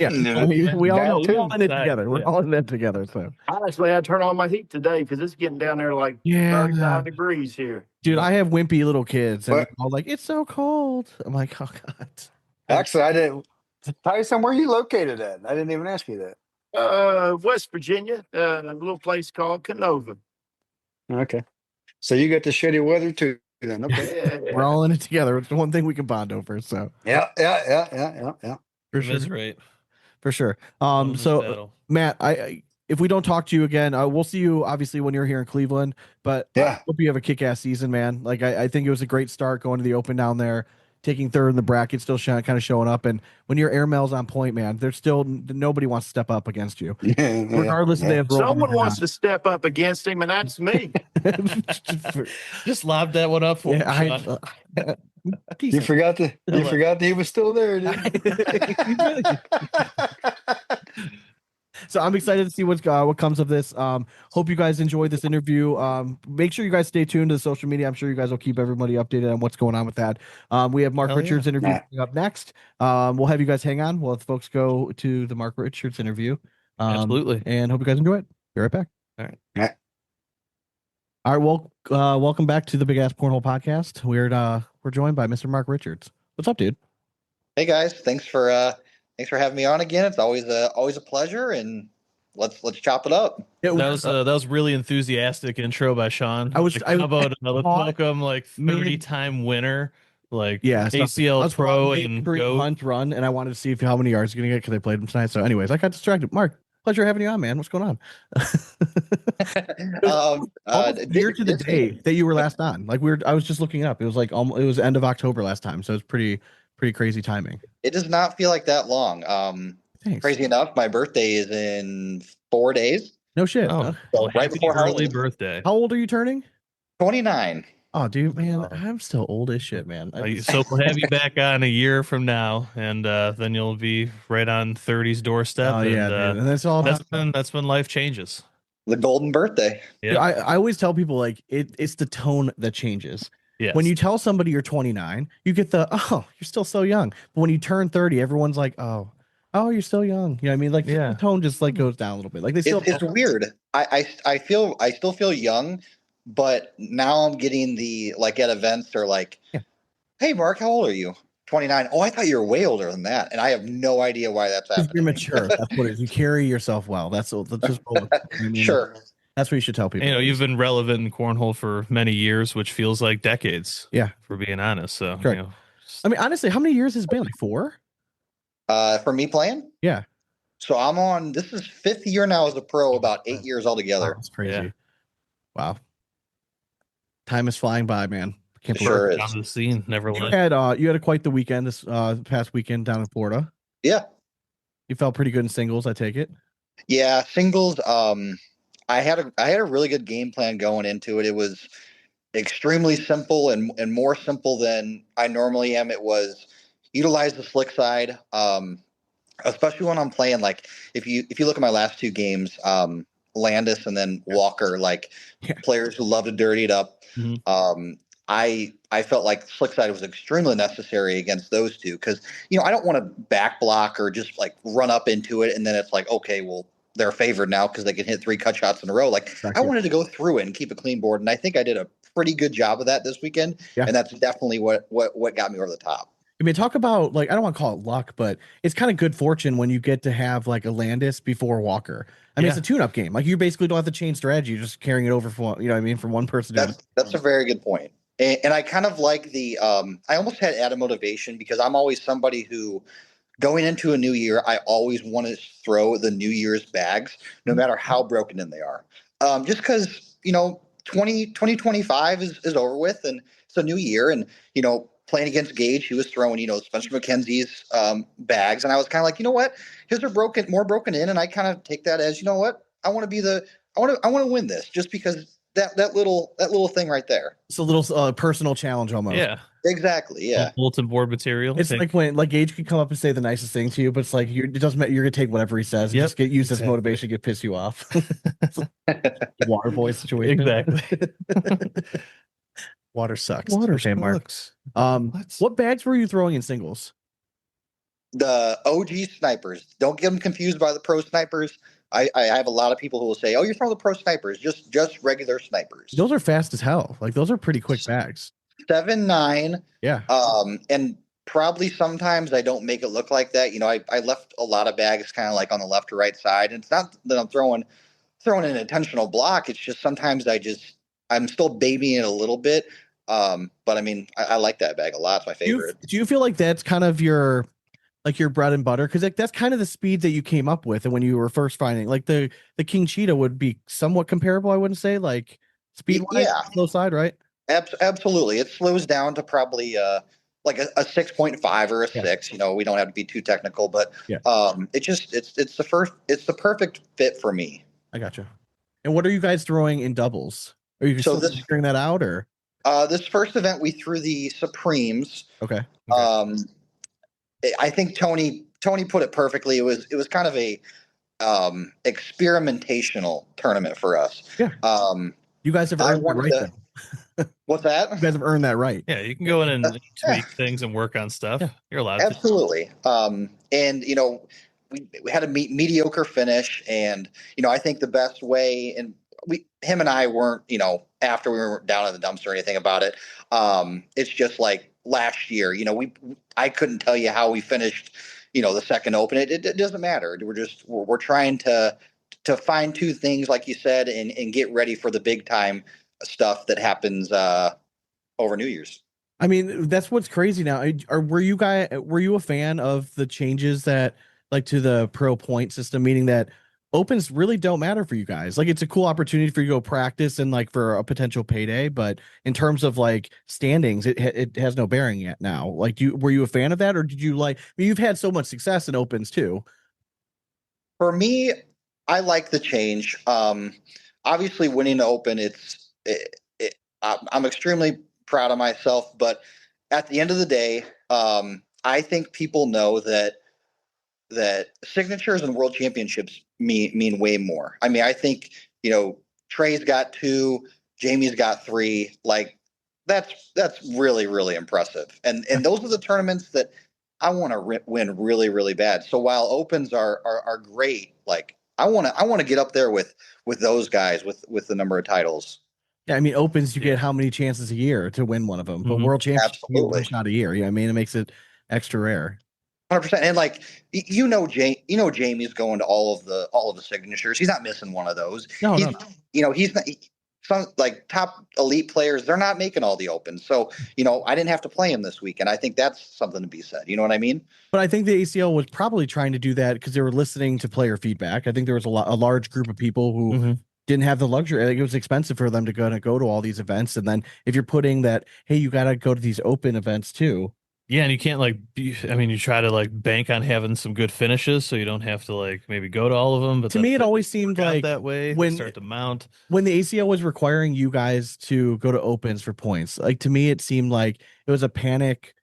No. I mean, we all That know we're too. all in it Inside, together. We're yeah. all in it together. So Honestly, I turn on my heat today because it's getting down there like Yeah. 35 degrees here. dude, I have wimpy little kids and What? they're all like, it's so cold. I'm like, oh god. Actually, I didn't. Tyson, where are you located at? I didn't even ask you that. West Virginia, a little place called Canova. Okay. So you get the shitty weather too then. Okay. We're all in it together. It's the one thing we can bond over. So Yeah. for sure. Commiserate. For sure. On this So battle. Matt, I if we don't talk to you again, we'll see you obviously when you're here in Cleveland. But I Yeah. hope you have a kick-ass season, man. Like I think it was a great start going to the Open down there, taking third in the bracket, still kind of showing up. And when your airmail's on point, man, there's still nobody wants to step up against you, regardless if they have. Someone wants to step up against him, and that's me. Just lob that one up for him, Yeah, Sean. You forgot that he was still there, dude. So I'm excited to see what comes of this. Hope you guys enjoyed this interview. Make sure you guys stay tuned to the social media. I'm sure you guys will keep everybody updated on what's going on with that. We have Mark Hell Richards interview coming up next. We'll have you guys hang on while the folks go to the Mark Richards interview. Absolutely. And hope you guys enjoy it. Be right back. All right. Yeah. All right. Well, welcome back to the Big Ass Cornhole Podcast. We're joined by Mr. Mark Richards. What's up, dude? Hey guys, thanks for Thanks for having me on again. It's always a pleasure, and let's chop it up. It That was really enthusiastic intro by Sean. I was- Like, I- how about let's Caught welcome like me- 30-time winner, like yeah, so I ACL was Pro watching and Victory go. Hunt run, and I wanted to see if how many yards you're gonna get because I played him tonight. So, anyways, I got distracted. Mark, pleasure having you on, man. What's going on? Almost a year to the day that you were last on. Like I was just looking it up. It was like it was end of October last time, so it's pretty crazy timing. It does not feel like that long. Thanks. Crazy enough, my birthday is in 4 days. No shit. Oh, Okay. well, right happy before early Halloween. birthday. How old are you turning? 29. Oh, dude, man, I'm still old as shit, man. So we'll have you back on a year from now, and then you'll be right on 30's doorstep. Oh yeah, dude. And that's all. That's when life changes. The golden birthday. Yeah. I always tell people like it's the tone that changes. Yes. When you tell somebody you're 29, you get the you're still so young. But when you turn 30, everyone's like, oh, you're still young. You know what I mean? Like Yeah. the tone just like goes down a little bit. Like they still It's weird. I still feel young, but now I'm getting the like at events or like, Yeah. Hey Mark, how old are you? 29. Oh, I thought you were way older than that, and I have no idea why that's happening. you're mature. That's what it is. You carry yourself well. That's just I mean, Sure. That's what you should tell people. You know, you've been relevant in cornhole for many years, which feels like decades. Yeah. For being honest. So, Correct. you know, I mean, honestly, how many years has it been? Like 4? For me playing? Yeah. So I'm on this is 5th year now as a pro, about 8 years Wow, altogether. that's crazy. Yeah. Wow. Time is flying by, man. Can't believe Sure down is. to the scene, never you left. had quite the weekend this past weekend down in Florida. Yeah. You felt pretty good in singles, I take it. Yeah, singles. I had a really good game plan going into it. It was extremely simple and more simple than I normally am. It was utilize the slick side, especially when I'm playing. Like if you look at my last 2 games, Landis and then Walker, like Yeah. players who love to dirty it up. Mhm. I felt like slick side was extremely necessary against those two because I don't want to back block or just like run up into it and then it's like okay, well they're favored now because they can hit 3 cut shots in a row. Like I wanted to go through it and keep a clean board, and I think I did a pretty good job of that this weekend. Yeah. And that's definitely what got me over the top. I mean, talk about like I don't want to call it luck, but it's kind of good fortune when you get to have like a Landis before Walker. I mean, it's a tune-up game. Like you basically don't have to change strategy; you're just carrying it over from what I mean, from one person to That's a very good point. And I kind of like the I almost had added motivation because I'm always somebody who going into a new year, I always want to throw the New Year's bags, no matter how broken in they are. Just because 2025 is over with and it's a new year, and playing against Gage, he was throwing Spencer McKenzie's bags, and I was kind of like, you know what, his are more broken in, and I kind of take that as what I want to be I want to win this just because that little thing right there. It's a little personal challenge almost. Yeah. Exactly. Yeah. Bulletin board material. It's like when Gage could come up and say the nicest thing to you, but it's like it doesn't matter. You're gonna take whatever he says and just get used as motivation, get piss you off. Water boy situation. Exactly. Water sucks. Water Okay, Mark. sucks. What bags were you throwing in singles? The OG snipers. Don't get them confused by the pro snipers. I have a lot of people who will say, "Oh, you're throwing the pro snipers." Just regular snipers. Those are fast as hell. Like those are pretty quick bags. 7.9. Yeah. And probably sometimes I don't make it look like that. I left a lot of bags kind of like on the left or right side. And it's not that I'm throwing an intentional block. It's just sometimes I'm still babying it a little bit. But I mean, I like that bag a lot. It's my favorite. Do you feel like that's kind of your bread and butter? Because that's kind of the speed that you came up with, and when you were first finding like the King Cheetah would be somewhat comparable. I wouldn't say like speed wise, slow side, right? Absolutely. It slows down to probably like a 6.5 or a 6. We don't have to be too technical, but it's the perfect fit for me. I gotcha. And what are you guys throwing in doubles? Are you still figuring that out, or this first event we threw the Supremes. Okay. I think Tony put it perfectly. It was kind of a experimentational tournament for us. Yeah. You guys have earned that right then. What's that? You guys have earned that right. Yeah, you can go in and tweak things and work on stuff. Yeah. You're allowed to. Absolutely. And we had a mediocre finish, and I think the best way, and him and I weren't after we weren't down in the dumps or anything about it. It's just like last year, I couldn't tell you how we finished the second open. It doesn't matter. We're trying to fine tune things, like you said, and get ready for the big time stuff that happens over New Year's. I mean, that's what's crazy now. Were you a fan of the changes that like to the pro point system, meaning that opens really don't matter for you guys? Like it's a cool opportunity for you to go practice and like for a potential payday, but in terms of like standings, it has no bearing yet now. Like were you a fan of that, or did you like, I mean, you've had so much success in opens too. For me, I like the change. Obviously, winning the Open, I'm extremely proud of myself. But at the end of the day, I think people know that signatures and world championships mean way more. I mean, I think Trey's got 2, Jamie's got 3. Like that's really really impressive. And those are the tournaments that I want to win really really bad. So while opens are great, like I want to get up there with those guys with the number of titles. Yeah, I mean, opens you get how many chances a year to win one of them, but world championships you get one Absolutely. shot a year. I mean, it makes it extra rare. 100%. And like Jamie's going to all of the signatures. He's not missing one of those. No, He's no. he's not, some like top elite players, they're not making all the opens. So, I didn't have to play him this week, and I think that's something to be said. You know what I mean? But I think the ACL was probably trying to do that because they were listening to player feedback. I think there was a large group of people who didn't have the luxury. Like it was expensive for them to go to all these events, and then if you're putting that, hey, you got to go to these open events too. Yeah, and you can't you try to like bank on having some good finishes, so you don't have to like maybe go to all of them. But To me, it always seemed like that way when start to mount. When the ACL was requiring you guys to go to opens for points, like to me, it seemed like it was a panic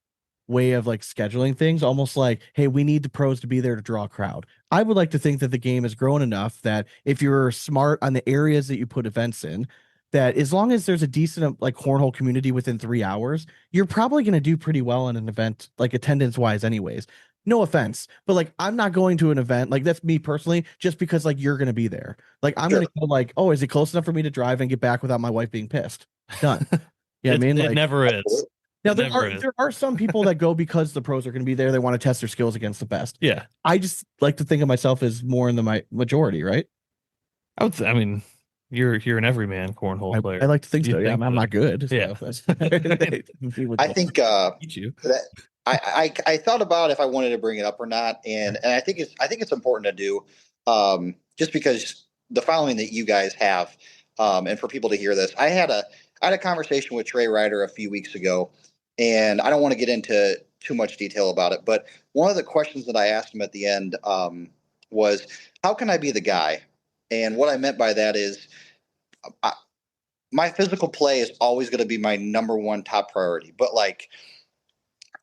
way of like scheduling things, almost like, hey, we need the pros to be there to draw a crowd. I would like to think that the game has grown enough that if you're smart on the areas that you put events in, that as long as there's a decent like cornhole community within 3 hours, you're probably going to do pretty well in an event, like attendance wise, anyways. No offense, but like I'm not going to an event like that's me personally, just because like you're going to be there. Like I'm going to go like, oh, is it close enough for me to drive and get back without my wife being pissed? Done. Yeah, I mean, it like never is. now there are some people that go because the pros are going to be there. They want to test their skills against the best. Yeah, I just like to think of myself as more in the majority, right? I mean, you're an everyman cornhole player. I like to think You so. Yeah, I'm not good. Yeah. I think that I thought about if I wanted to bring it up or not, and I think it's important to do, just because the following that you guys have, and for people to hear this. I had a conversation with Trey Ryder a few weeks ago, and I don't want to get into too much detail about it, but one of the questions that I asked him at the end was, how can I be the guy? And what I meant by that is, my physical play is always going to be my number one top priority. But like,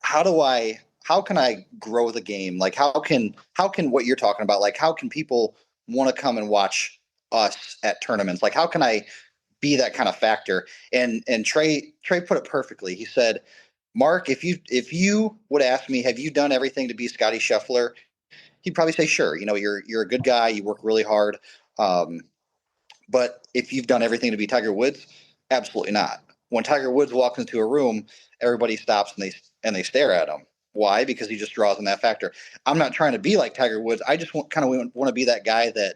how can I grow the game? Like, how can what you're talking about, like, how can people want to come and watch us at tournaments? Like, how can I be that kind of factor? And Trey put it perfectly. He said, Mark, if you would ask me, have you done everything to be Scotty Scheffler? He'd probably say, sure. You're a good guy. You work really hard. But if you've done everything to be Tiger Woods, absolutely not. When Tiger Woods walks into a room, everybody stops and they stare at him. Why? Because he just draws on that factor. I'm not trying to be like Tiger Woods. I just want to be that guy that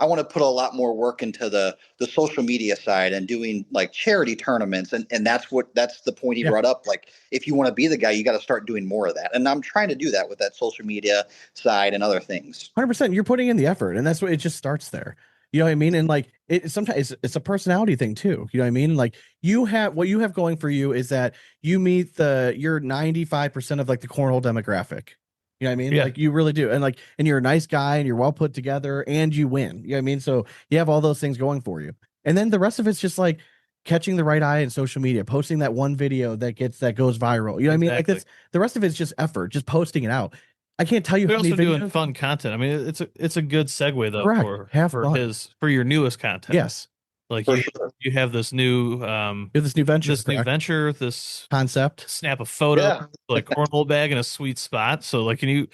I want to put a lot more work into the social media side and doing like charity tournaments. And that's the point he brought up. Like, if you want to be the guy, you got to start doing more of that. And I'm trying to do that with that social media side and other things. 100%. You're putting in the effort, and that's what it just starts there. You know what I mean? And like it sometimes it's a personality thing too. You know what I mean? Like what you have going for you is that you meet you're 95% of like the cornhole demographic. You know what I mean? Yeah. Like you really do. And you're a nice guy and you're well put together and you win. You know what I mean? So you have all those things going for you. And then the rest of it's just like catching the right eye in social media, posting that one video that goes viral. You know what I mean? Like the rest of it's just effort, just posting it out. I can't tell you We're how many also doing videos. fun content. I mean, it's a good segue though. Correct. For your newest content. Yes. Like For you, sure. you have this new This new venture. This Concept. snap a photo, Yeah. like cornhole bag in a sweet spot. So like, can you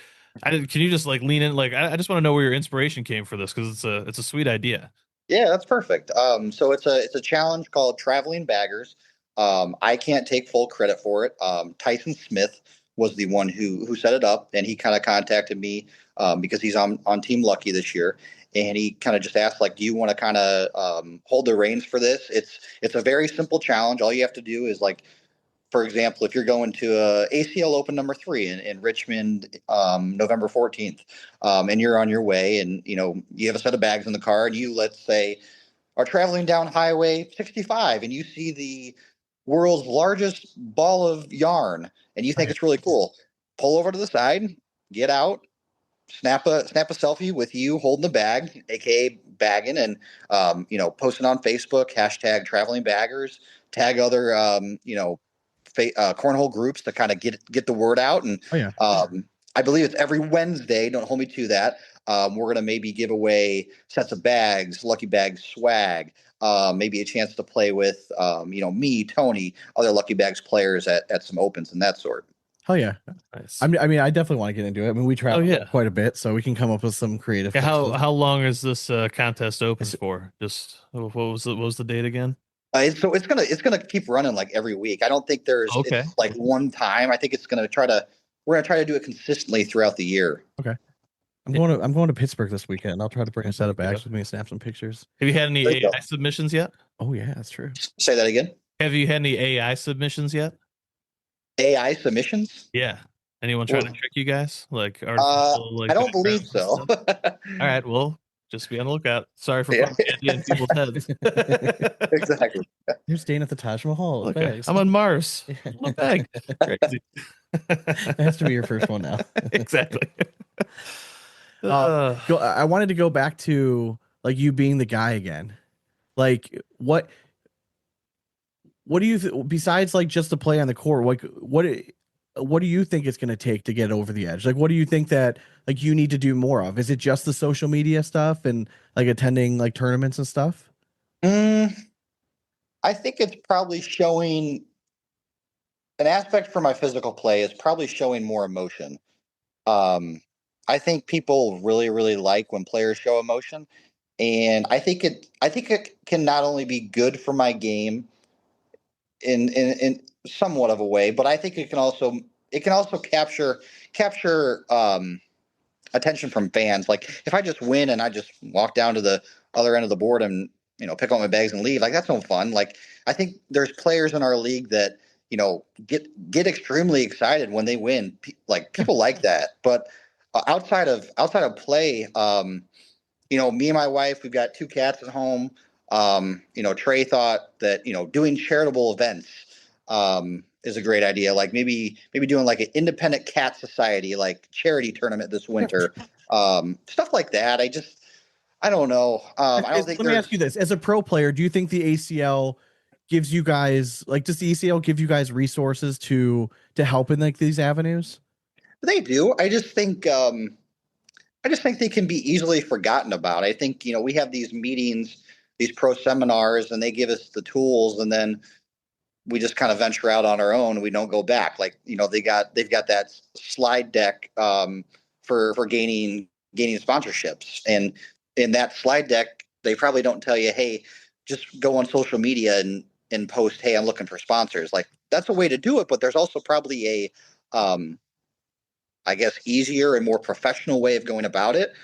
just like lean in? Like, I just want to know where your inspiration came for this, because it's a sweet idea. Yeah, that's perfect. So it's a challenge called Traveling Baggers. I can't take full credit for it. Tyson Smith, was the one who set it up, and he kind of contacted me because he's on Team Lucky this year, and he kind of just asked, like, do you want to kind of hold the reins for this? It's a very simple challenge. All you have to do is, like, for example, if you're going to ACL Open #3 in Richmond, November 14th, and you're on your way, and you have a set of bags in the car, and you, let's say, are traveling down Highway 65, and you see the world's largest ball of yarn, and you think it's really cool, pull over to the side, get out, snap a selfie with you holding the bag, aka bagging, and posting on Facebook, hashtag traveling baggers, tag other cornhole groups to kind of get the word out. And I believe it's every Wednesday, don't hold me to that, we're going to maybe give away sets of bags, lucky bag swag, maybe a chance to play with me, Tony, other Lucky Bags players at some opens and that sort. Oh yeah, Nice. I mean, I definitely want to get into it. I mean, we travel quite a bit, so we can come up with some creative. Yeah, how long is this contest open for? Just what was the date again? So it's gonna keep running like every week. I don't think it's like one time. I think we're gonna try to do it consistently throughout the year. Okay. I'm going to Pittsburgh this weekend. I'll try to bring a set of bags with me and snap some pictures. Have you had any AI submissions yet? Oh yeah, that's true. Say that again. Have you had any AI submissions yet? AI submissions? Yeah. Anyone trying to trick you guys? Like, I don't believe so. All right. Well, just be on the lookout. Sorry for putting candy in people's heads. Exactly. You're staying at the Taj Mahal. Okay. I'm on Mars. Look bag. Crazy. That has to be your first one now. Exactly. I wanted to go back to like you being the guy again. Like what do you besides like just the play on the court? Like what do you think it's going to take to get over the edge? Like what do you think that like you need to do more of? Is it just the social media stuff and like attending like tournaments and stuff? I think it's probably showing an aspect for my physical play is probably showing more emotion. I think people really, really like when players show emotion, and I think it can not only be good for my game in somewhat of a way, but I think it can also capture attention from fans. Like if I just win and I just walk down to the other end of the board and pick up my bags and leave, like that's no fun. Like I think there's players in our league that get extremely excited when they win. Like people like that, but outside of play, me and my wife, we've got 2 cats at home. Trey thought that doing charitable events is a great idea. Like maybe doing like an independent cat society, like charity tournament this winter, stuff like that. I don't know. I don't think. Let me ask you this: as a pro player, do you think the ACL gives you guys does the ACL give you guys resources to help in like these avenues? They do. I just think they can be easily forgotten about. I think we have these meetings, these pro seminars, and they give us the tools, and then we just kind of venture out on our own. We don't go back. Like they've got that slide deck for gaining sponsorships, and in that slide deck, they probably don't tell you, hey, just go on social media and post, hey, I'm looking for sponsors. Like that's a way to do it, but there's also probably a I guess easier and more professional way of going about it.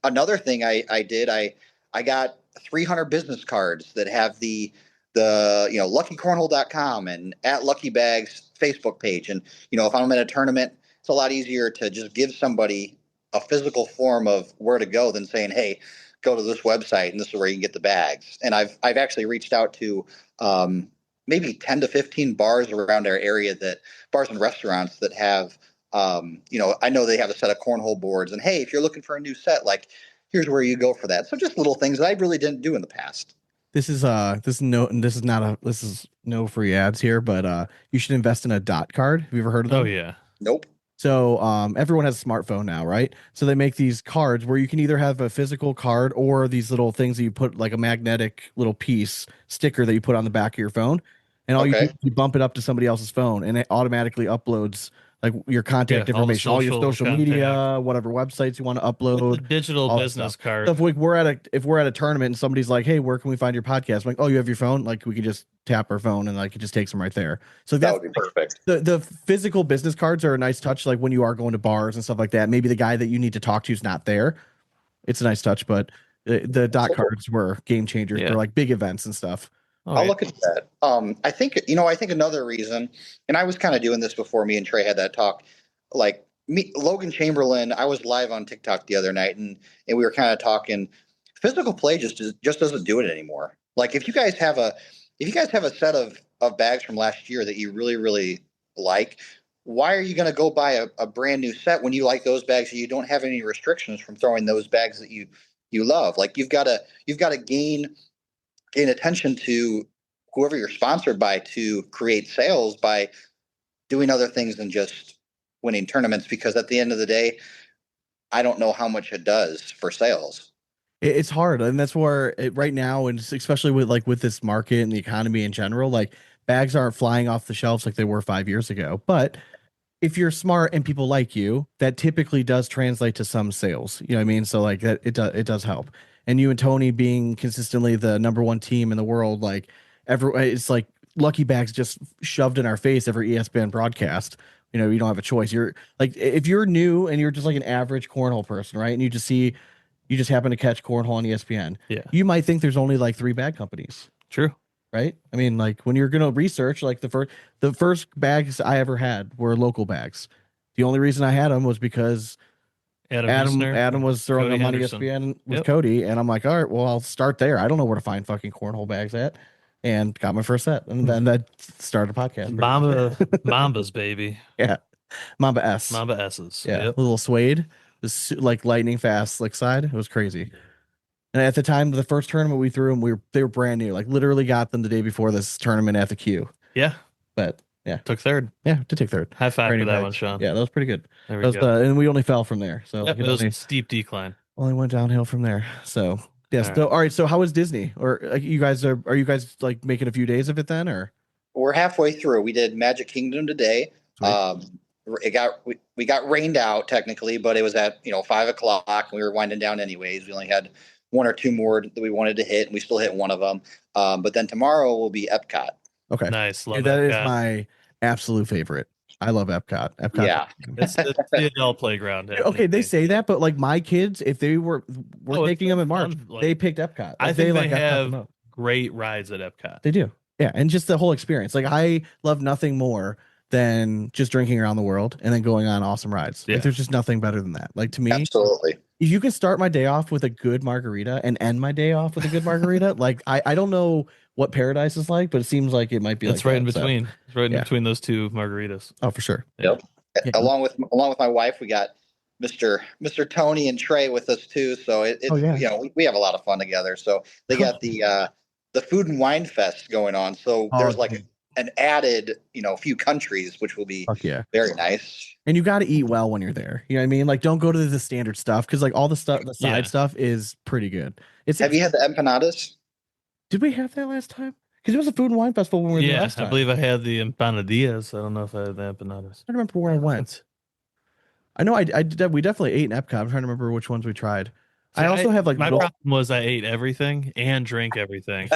Another thing I did, I got 300 business cards that have the luckycornhole.com and at Lucky Bags Facebook page. And, if I'm in a tournament, it's a lot easier to just give somebody a physical form of where to go than saying, hey, go to this website and this is where you can get the bags. And I've actually reached out to maybe 10 to 15 bars around our area, bars and restaurants that have, I know they have a set of cornhole boards, and hey, if you're looking for a new set, like here's where you go for that. So just little things that I really didn't do in the past. This is no free ads here, but you should invest in a dot card. Have you ever heard of them? Oh yeah. Nope. So everyone has a smartphone now, right? So they make these cards where you can either have a physical card or these little things that you put like a magnetic little piece sticker that you put on the back of your phone, and all you do, you bump it up to somebody else's phone, and it automatically uploads like your contact Yeah, all the information, all your social social media, contact. whatever websites you want to The upload. digital all that business stuff. card. So if we're at a tournament and somebody's like, "Hey, where can we find your podcast?" I'm like, "Oh, you have your phone?" Like we can just tap our phone and like it just takes them right there. So That that's would be perfect. the physical business cards are a nice touch. Like when you are going to bars and stuff like that, maybe the guy that you need to talk to is not there. It's a nice touch, but the dot cards were game changers Yeah. for like big events and stuff. Oh, I'll yeah. look at that. I think another reason, and I was kind of doing this before me and Trey had that talk. Like me, Logan Chamberlain, I was live on TikTok the other night, and we were kind of talking. Physical play just doesn't do it anymore. Like if you guys have a set of bags from last year that you really really like, why are you going to go buy a brand new set when you like those bags and you don't have any restrictions from throwing those bags that you love? Like you've got to gain attention to whoever you're sponsored by to create sales by doing other things than just winning tournaments, because at the end of the day, I don't know how much it does for sales. It's hard, and that's where right now, and especially with this market and the economy in general, like bags aren't flying off the shelves like they were 5 years ago. But if you're smart and people like you, that typically does translate to some sales. You know what I mean? So like that it does help. And you and Tony being consistently the number one team in the world, like it's like Lucky Bags just shoved in our face every ESPN broadcast. You know, you don't have a choice. You're like if you're new and you're just like an average cornhole person, right? And you just happen to catch cornhole on ESPN. Yeah. You might think there's only like 3 bag companies. True. Right? I mean, like when you're gonna research, like the first bags I ever had were local bags. The only reason I had them was because Adam was throwing Cody them on Henderson. ESPN with Yep. Cody, and I'm like, all right, well, I'll start there. I don't know where to find fucking cornhole bags at, and got my first set, and then that started a podcast. Mambas, baby. Yeah, Mamba S. Mamba S's. Yeah, Yep. a little suede, this like lightning fast slick side. It was crazy. And at the time, the first tournament we threw them, they were brand new. Like literally got them the day before this tournament at the Q. Yeah. But yeah, Took third. yeah, to take third. High five for Training that bags. one, Sean. Yeah, that was pretty good. There we That was, go. and we only fell from there. So Yep, it it was only, a steep decline. only went downhill from there. So yes. All So all right. So how was Disney? Or like, are you guys like making a few days of it then, or? We're halfway through. We did Magic Kingdom today. Sweet. We got rained out technically, but it was at 5:00 and we were winding down anyways. We only had one or two more that we wanted to hit, and we still hit one of them. But then tomorrow will be Epcot. Okay. Nice. Love Yeah, that is Epcot. my absolute favorite. I love Epcot. Epcot. Yeah. It's the adult playground. Okay, they say that, but like my kids, if they were Oh, it's taking them in March, fun. Like, they picked Epcot. I Like, think they like Epcot the have most. great rides at Epcot. They do. Yeah, and just the whole experience. Like I love nothing more than just drinking around the world and then going on awesome rides. Yeah. Like there's just nothing better than that. Like to me, Absolutely. if you can start my day off with a good margarita and end my day off with a good margarita, like I don't know what paradise is like, but it seems like it might be It's like right that, in so- between. It's right in yeah. between those two margaritas. Oh, for sure. Yep. Yeah. Along with my wife, we got Mr. Tony and Trey with us too. So it's Oh, yeah. we have a lot of fun together. So they got the food and wine fest going on. So Oh, there's like an added few countries, which will be Fuck yeah. very nice. And you got to eat well when you're there. You know what I mean? Like don't go to the standard stuff because like all the stuff, the side Yeah. stuff is pretty good. Have you had the empanadas? Did we have that last time? Because it was a food and wine festival when we were there Yeah, last time. I believe I had the empanadillas. I don't know if I had the empanadas. I don't remember where I went. I know I did. We definitely ate in Epcot. I'm trying to remember which ones we tried. See, I also have like my little- problem was I ate everything and drank everything.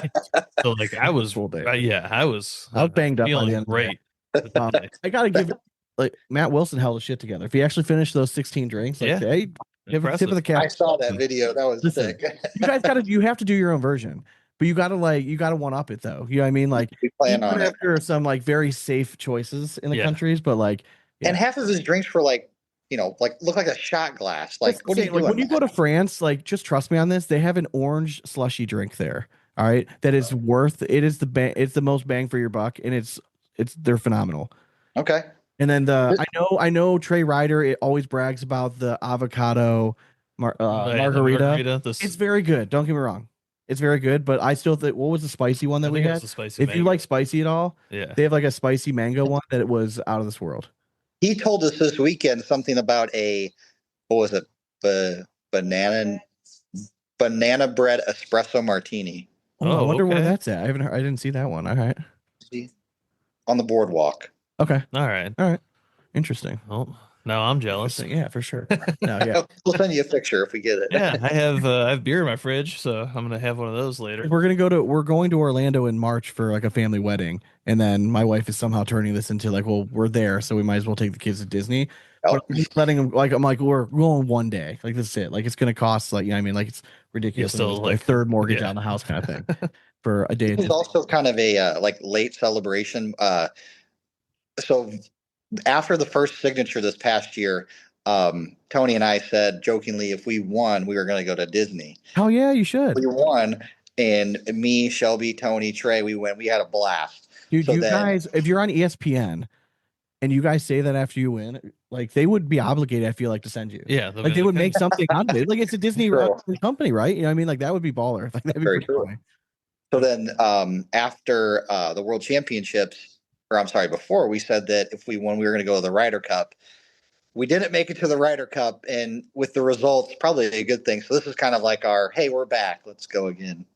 So like I was Full day. I was banged up by the feeling end of the great. I gotta give it like Matt Wilson held his shit together. If he actually finished those 16 drinks, like Yeah. hey, give a tip of the cap. I saw that video. That was Listen, sick. You guys you have to do your own version, but you gotta one up it though. You know what I mean? Like We plan even on it. after some like very safe choices in the Yeah. countries, but like yeah. And half of his drinks were like look like a shot glass. Like That's what are you insane. Like doing? when you go to France, like just trust me on this. They have an orange slushy drink there. All right, that is worth. It is it's the most bang for your buck, and they're phenomenal. Okay. And then I know Trey Ryder. It always brags about the avocado margarita. It's very good. Don't get me wrong, it's very good. But I still think what was the spicy one that we had? If you like spicy at all, yeah, they have like a spicy mango one that it was out of this world. He told us this weekend something about what was it? Banana bread espresso martini I Oh, wonder where okay. that's at. I didn't see that one. All right. on the boardwalk. Okay. all right. All right. Interesting. Oh, now I'm jealous. Interesting. Yeah, for sure. No, yeah. We'll send you a picture if we get it. Yeah, I have beer in my fridge, so I'm gonna have one of those later. We're going to Orlando in March for like a family wedding, and then my wife is somehow turning this into like, well, we're there, so we might as well take the kids to Disney. Oh, But I'm just letting them I'm like, we're going one day, like this is it. Like it's gonna cost like, you know what I mean, like it's ridiculous. still, It's like, my third mortgage yeah. on the house kind of thing for a day. it was also kind of a like late celebration. So after the first signature this past year, Tony and I said jokingly, if we won, we were going to go to Disney. Hell yeah, you should. We won, and me, Shelby, Tony, Trey, we went. We had a blast. Dude, So you then- guys, if you're on ESPN and you guys say that after you win, like they would be obligated, I feel like, to send you. Yeah, Like they would make something out of it. Like it's a Disney True. company, right? You know what I mean? Like that would be baller. Like that'd be Very pretty true. funny. So then, after the World Championships, or I'm sorry, before we said that if we won, we were going to go to the Ryder Cup. We didn't make it to the Ryder Cup, and with the results, probably a good thing. So this is kind of like our, hey, we're back. Let's go again.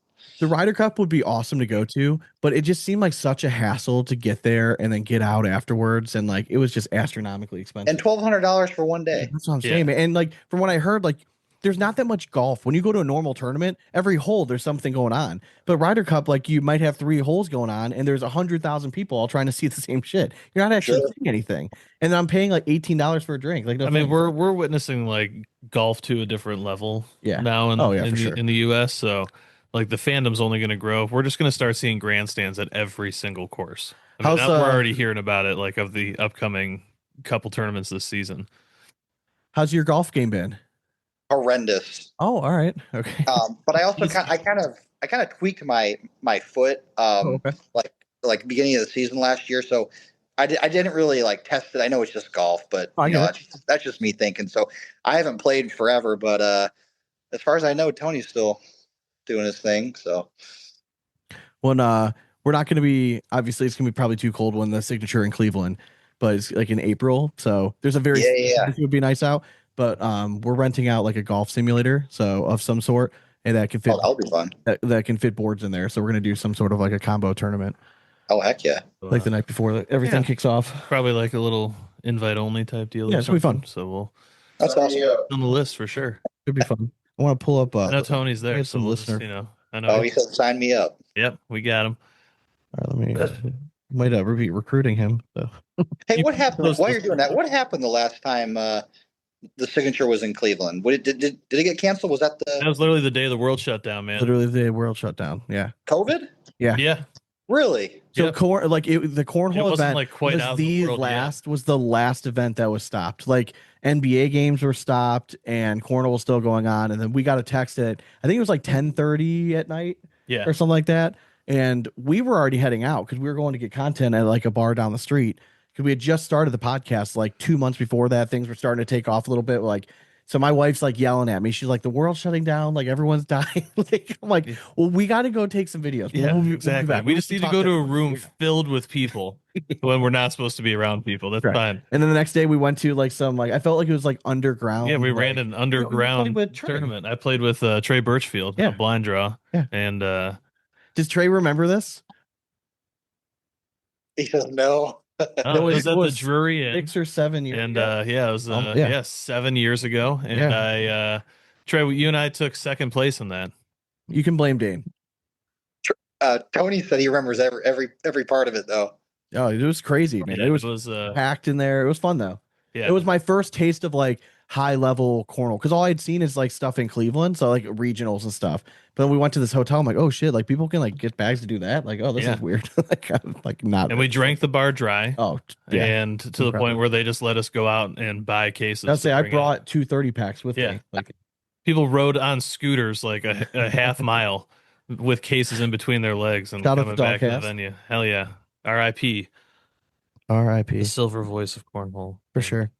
The Ryder Cup would be awesome to go to, but it just seemed like such a hassle to get there and then get out afterwards, and like it was just astronomically expensive. And $1,200 for one day. That's what I'm Yeah. saying, man. And like from what I heard, like there's not that much golf. When you go to a normal tournament, every hole there's something going on. But Ryder Cup, like you might have 3 holes going on, and there's 100,000 people all trying to see the same shit. You're not actually Sure. seeing anything. And then I'm paying like $18 for a drink. Like no I mean, thanks. we're witnessing like golf to a different level Yeah. now in, Oh, yeah, in for the sure. in the US. So like the fandom's only going to grow. We're just going to start seeing grandstands at every single course. I mean, How's, we're already hearing about it, like of the upcoming couple tournaments this season. how's your golf game been? Horrendous. Oh, all right. Okay. But I also I kind of tweaked my foot Okay. like beginning of the season last year. So I didn't really like test it. I know it's just golf, but I you know, get that's just me thinking. So I haven't played forever, but as far as I know, Tony's still doing his thing. So When we're not going to be, obviously it's going to be probably too cold when the signature in Cleveland, but it's like in April, so there's a very Yeah. it would be nice out. But we're renting out like a golf simulator, so of some sort, and that can fit that'll be fun. that can fit boards in there. So we're gonna do some sort of like a combo tournament, Oh heck yeah! like the night before everything Yeah. kicks off. Probably like a little invite only type deal. Yeah, or it's gonna be something. fun. So we'll That's awesome. on the list for sure. It'd be fun. I want to pull up. I know Tony's we there, have so some we'll listener. just, I know. Oh, he said sign me up. Yep, we got him. All right, let me might be recruiting him. So. Hey, what happened those- while you're doing that? What happened the last time the signature was in Cleveland? Did it get canceled? Was that That the was literally the day the world shut down, man. Literally the world shut down. Yeah. COVID? Yeah. Really? So Yep. the cornhole It wasn't, event like, quite was out of the world yet. was the last event that was stopped. Like NBA games were stopped and cornhole was still going on. And then we got a text at I think it was like 10:30 at night Yeah. or something like that. And we were already heading out because we were going to get content at like a bar down the street. Because we had just started the podcast like 2 months before that. Things were starting to take off a little bit. Like, so my wife's like yelling at me. She's like, the world's shutting down. Like everyone's dying. Like, I'm like, well, we got to go take some videos. Yeah, We'll be exactly. back. We We'll just need to talk go to a everyone. room filled with people when we're not supposed to be around people. That's Right. fine. And then the next day we went to like some like I felt like it was like underground. Yeah, we like, ran an underground with Trey. tournament. I played with Trey Birchfield, Yeah. a blind draw. Yeah. And Does Trey remember this? He says no. it was at the Drury Inn. 6 or 7 years. And ago. yeah, it was Yeah. 7 years ago. And Yeah. Trey, you and I took second place in that. You can blame Dane. Tony said he remembers every part of it though. Oh, it was crazy, man. Yeah, it was packed in there. It was fun though. yeah. It was my first taste of like high level cornhole because all I'd seen is like stuff in Cleveland, so like regionals and stuff. But then we went to this hotel. I'm like, oh shit, like people can like get bags to do that. Like, oh, this Yeah. is weird. like, I'm, like not. And we drank the bar dry. Oh, yeah. And to the Incredible. point where they just let us go out and buy cases. I'll to say I bring in. brought 2 30 packs with Yeah. me. Like, People rode on scooters like a half mile with cases in between their legs and Shout out coming to back to the Dogcast. venue. Hell yeah. R.I.P. R.I.P. The silver voice of cornhole. For sure.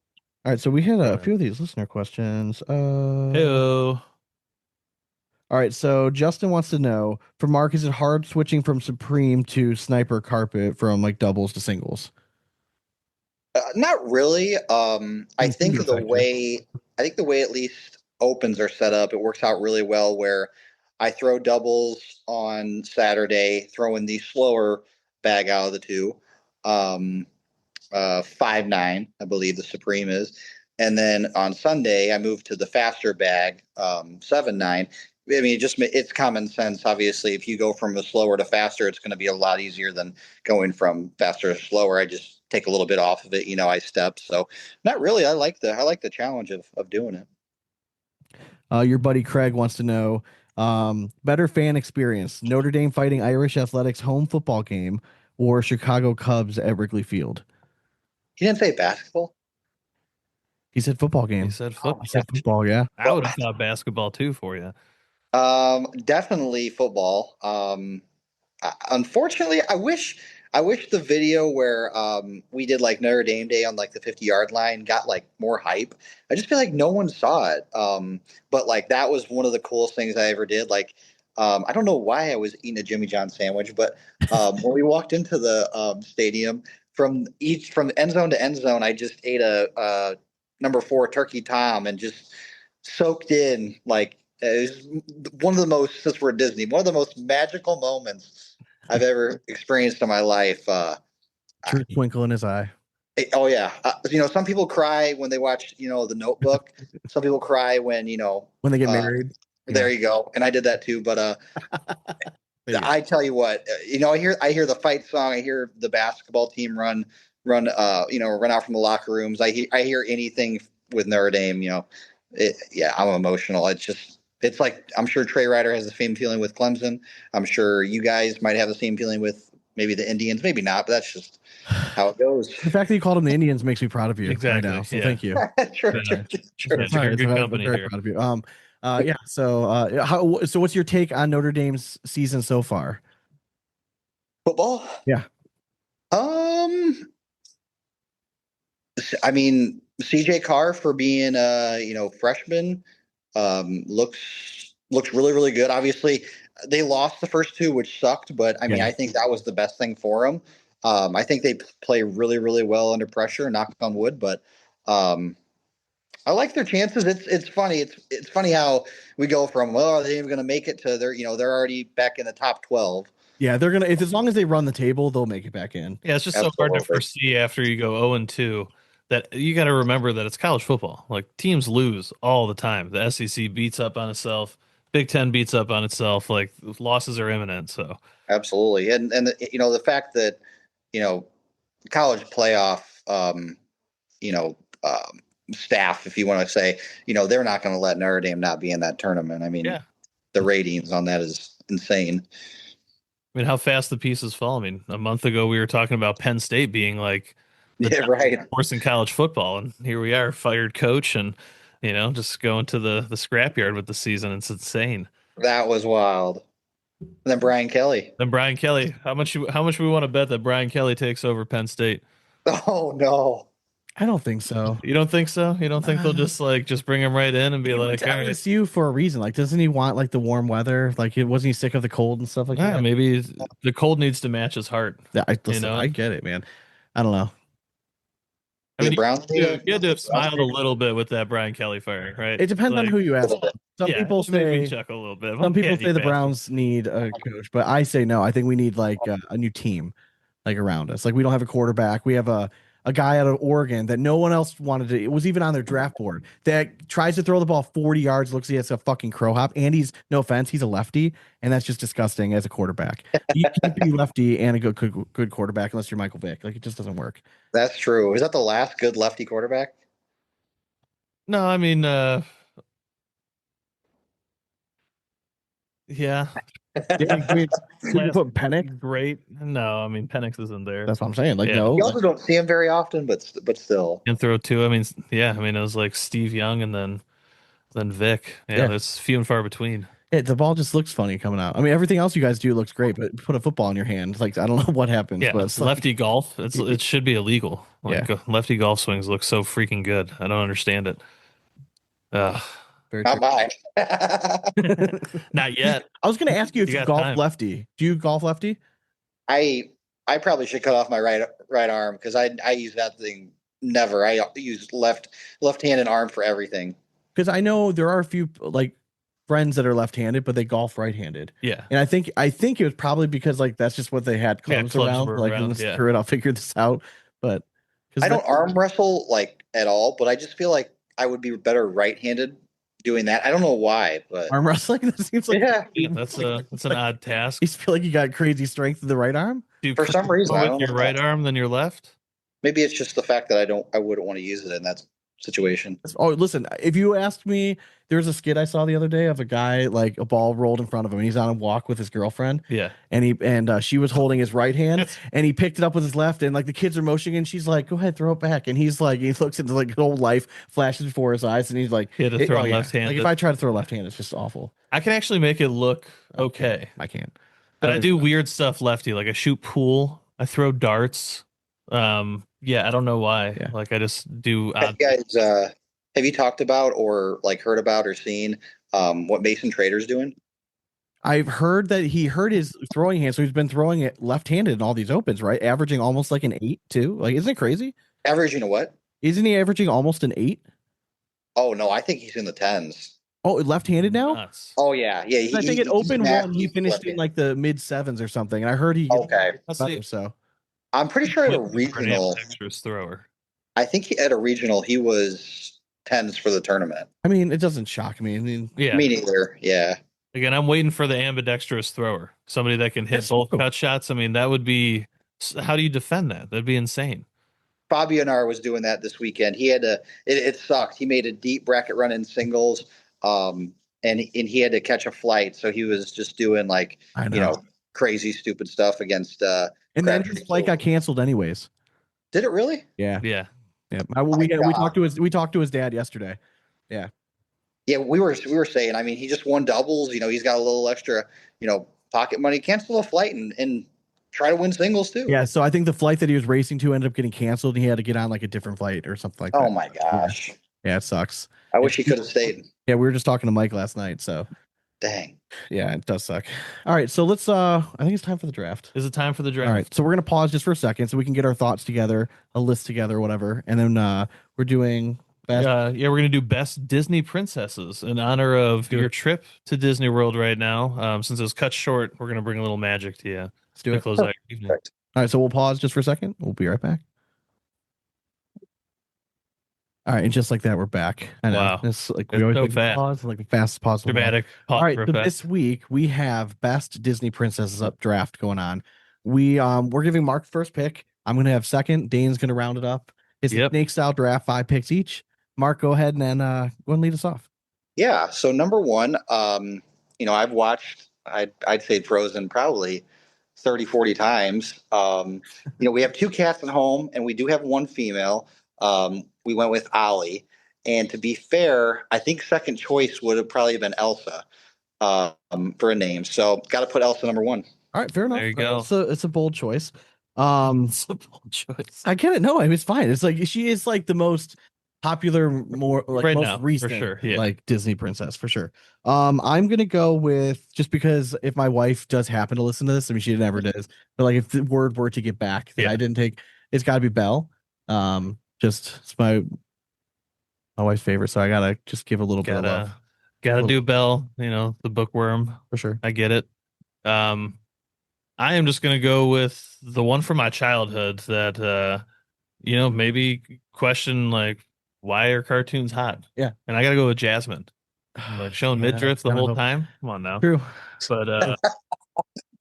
All right, so we had a Alright. few of these listener questions. Heyo. All right, so Justin wants to know for Mark, is it hard switching from Supreme to Sniper Carpet from like doubles to singles? Not really. I think Computer the factor. way at least opens are set up, it works out really well where I throw doubles on Saturday, throwing the slower bag out of the two. 5.9, I believe the Supreme is. And then on Sunday, I moved to the faster bag, 7.9. I mean, it's common sense. Obviously, if you go from a slower to faster, it's going to be a lot easier than going from faster to slower. I just take a little bit off of it, I step. So not really. I like the challenge of doing it. Your buddy Craig wants to know, better fan experience: Notre Dame fighting Irish Athletics home football game or Chicago Cubs at Wrigley Field? He didn't say basketball. He said football game. He said football. He said football. Yeah. I would have thought basketball too for you. Definitely football. Unfortunately, I wish the video where we did like Notre Dame Day on like the 50-yard line got like more hype. I just feel like no one saw it. But like that was one of the coolest things I ever did. Like I don't know why I was eating a Jimmy John sandwich, but when we walked into the stadium from end zone to end zone, I just ate a number 4 turkey tom and just soaked in like. It was one of the most, since we're at Disney, one of the most magical moments I've ever experienced in my life. True twinkle in his eye. Oh yeah, some people cry when they watch, The Notebook. Some people cry when When they get married. There you go, and I did that too. But I tell you what, I hear the fight song. I hear the basketball team run out from the locker rooms. I hear anything with Notre Dame. I'm emotional. It's like, I'm sure Trey Ryder has the same feeling with Clemson. I'm sure you guys might have the same feeling with maybe the Indians, maybe not, but that's just how it goes. The fact that you called them the Indians makes me proud of you right now. So thank you. Sure. You're good company very here. proud of you. So what's your take on Notre Dame's season so far? Football? Yeah. I mean, CJ Carr for being freshman, looks really, really good. Obviously, they lost the first 2, which sucked, but I mean, I think that was the best thing for them. I think they play really, really well under pressure, knock on wood, but I like their chances. It's funny. It's funny how we go from, are they even going to make it to they're already back in the top 12. Yeah, they're gonna, as long as they run the table, they'll make it back in. Yeah, it's just so hard to foresee after you go 0-2 that you got to remember that it's college football. Like teams lose all the time. The SEC beats up on itself. Big Ten beats up on itself. Like losses are imminent. So absolutely, and the fact that college playoff staff, if you want to say, they're not going to let Notre Dame not be in that tournament. I mean, the ratings on that is insane. I mean, how fast the pieces fall. I mean, a month ago we were talking about Penn State being like force in college football, and here we are, fired coach, and just going to the scrapyard with the season. It's insane. That was wild. And then Brian Kelly. How much we want to bet that Brian Kelly takes over Penn State? Oh no. I don't think so. You don't think so? You don't think they'll just bring him right in and be like, all right. LSU for a reason. Like, doesn't he want like the warm weather? Like, wasn't he sick of the cold and stuff like that? Yeah, maybe the cold needs to match his heart. Yeah, I get it, man. I don't know. I mean, you had to have smiled a little bit with that Brian Kelly firing, right? It depends on who you ask. Some people say chuckle a little bit. Some people say the Browns need a coach, but I say no. I think we need like a new team, like around us. Like we don't have a quarterback. We have a guy out of Oregon that no one else wanted to. It was even on their draft board that tries to throw the ball 40 yards. Looks like it's a fucking crow hop, and no offense, he's a lefty, and that's just disgusting as a quarterback. You can't be lefty and a good quarterback unless you're Michael Vick. Like it just doesn't work. That's true. Is that the last good lefty quarterback? No, I mean, yeah. We put Penix. Great. No, I mean Penix isn't there. That's what I'm saying. Like no. You also don't see him very often, but still. And throw 2. I mean, yeah. I mean, it was like Steve Young and then Vic. Yeah, there's few and far between. The ball just looks funny coming out. I mean, everything else you guys do looks great, but put a football in your hand. Like I don't know what happens. Yeah, but it's lefty golf. It should be illegal. Like lefty golf swings look so freaking good. I don't understand it. Not mine. Not yet. I was going to ask you if you golf lefty. Do you golf lefty? I probably should cut off my right arm because I use that thing never. I use left-handed arm for everything. Because I know there are a few like friends that are left-handed, but they golf right-handed. Yeah, and I think it was probably because like that's just what they had clubs around. Like screw it, I'll figure this out. But I don't arm wrestle like at all, but I just feel like I would be better right-handed doing that. I don't know why, but arm wrestling. That seems like yeah, That's an odd task. you feel like you got crazy strength in the right arm. Do you for some reason, I with don't your know. right arm than your left? Maybe it's just the fact that I wouldn't want to use it in that situation. Oh, listen, if you asked me, there's a skit I saw the other day of a guy, like a ball rolled in front of him and he's on a walk with his girlfriend. Yeah. And she was holding his right hand and he picked it up with his left, and like the kids are motioning and she's like, go ahead, throw it back. And he's like, he looks into like his whole life flashes before his eyes and he's like, He had to throw yeah. left-handed. Like if I try to throw left hand, it's just awful. I can actually make it look okay. I can't. But I do weird stuff lefty. Like I shoot pool. I throw darts. Yeah, I don't know why. Yeah. Like I just do Have odd. you guys, have you talked about or like heard about or seen what Mason Trader's doing? I've heard that he hurt his throwing hand, so he's been throwing it left-handed in all these opens, right? Averaging almost like an 8 too. Like, isn't it crazy? Averaging a what? Isn't he averaging almost an 8? Oh no, I think he's in the 10s. Oh, left-handed now? Nuts. Oh yeah. I think at Open one he finished in left-handed. like the mid 7s or something, and I heard he gets Okay. better. So I'm pretty sure at a For an regional, ambidextrous thrower. I think at a regional he was 10s for the tournament. I mean, it doesn't shock me. I mean, Yeah. Me neither. Yeah. Again, I'm waiting for the ambidextrous thrower. Somebody that can hit That's both cool. cut shots. I mean, that would be. How do you defend that? That'd be insane. Fabianar was doing that this weekend. He had to. It sucked. He made a deep bracket run in singles, and he had to catch a flight, so he was just doing like I know. crazy stupid stuff against. And then Crabtree. his flight got canceled anyways. Did it really? Yeah, Yeah. yeah. My God. We talked to his dad yesterday. Yeah, we were saying. I mean, he just won doubles. He's got a little extra, pocket money. Cancel a flight and try to win singles too. Yeah, so I think the flight that he was racing to ended up getting canceled, and he had to get on like a different flight or something like that. Oh my gosh. Yeah, it sucks. I wish he could have stayed. Yeah, we were just talking to Mike last night, so Dang. yeah, it does suck. All right, so let's I think it's time for the draft. Is it time for the draft? All right, so we're gonna pause just for a second so we can get our thoughts together, a list together, whatever, and then we're doing best. Yeah, we're gonna do best Disney princesses in honor of Do your it. trip to Disney World right now. Since it was cut short, we're gonna bring a little magic to you Let's do to it. close out your evening. Perfect. All right, so we'll pause just for a second. We'll be right back. All right, and just like that, we're back. I know. Wow. It's like It's we always so like to fast. pause, like the fastest possible. Dramatic. All right, pause so for this week we have best Disney princesses up draft going on. We're giving Mark first pick. I'm gonna have second. Dane's gonna round it up. It's a Yep. snake style draft, 5 picks each. Mark, go ahead and then go and lead us off. Yeah. So number one, I've watched. I'd say Frozen probably 30, 40 times. We have 2 cats at home, and we do have 1 female. We went with Ollie. And to be fair, I think second choice would have probably been Elsa for a name. So got to put Elsa number 1. All right, fair enough. There you go. So it's a bold choice. It's a bold choice. I get it. No, it's fine. It's like she is like the most popular, more like Right most now, for recent, sure, yeah. like Disney princess for sure. I'm gonna go with, just because if my wife does happen to listen to this, I mean she never does, but like if the word were to get back that Yeah. I didn't take, it's got to be Belle. Just it's my wife's favorite, so I gotta just give a little bit of love Gotta do Belle. The bookworm. for sure. I get it. I am just gonna go with the one from my childhood that maybe question like, why are cartoons hot? Yeah. And I gotta go with Jasmine. Like showing Yeah, midriff the kinda whole hope- time. Come on now. True. But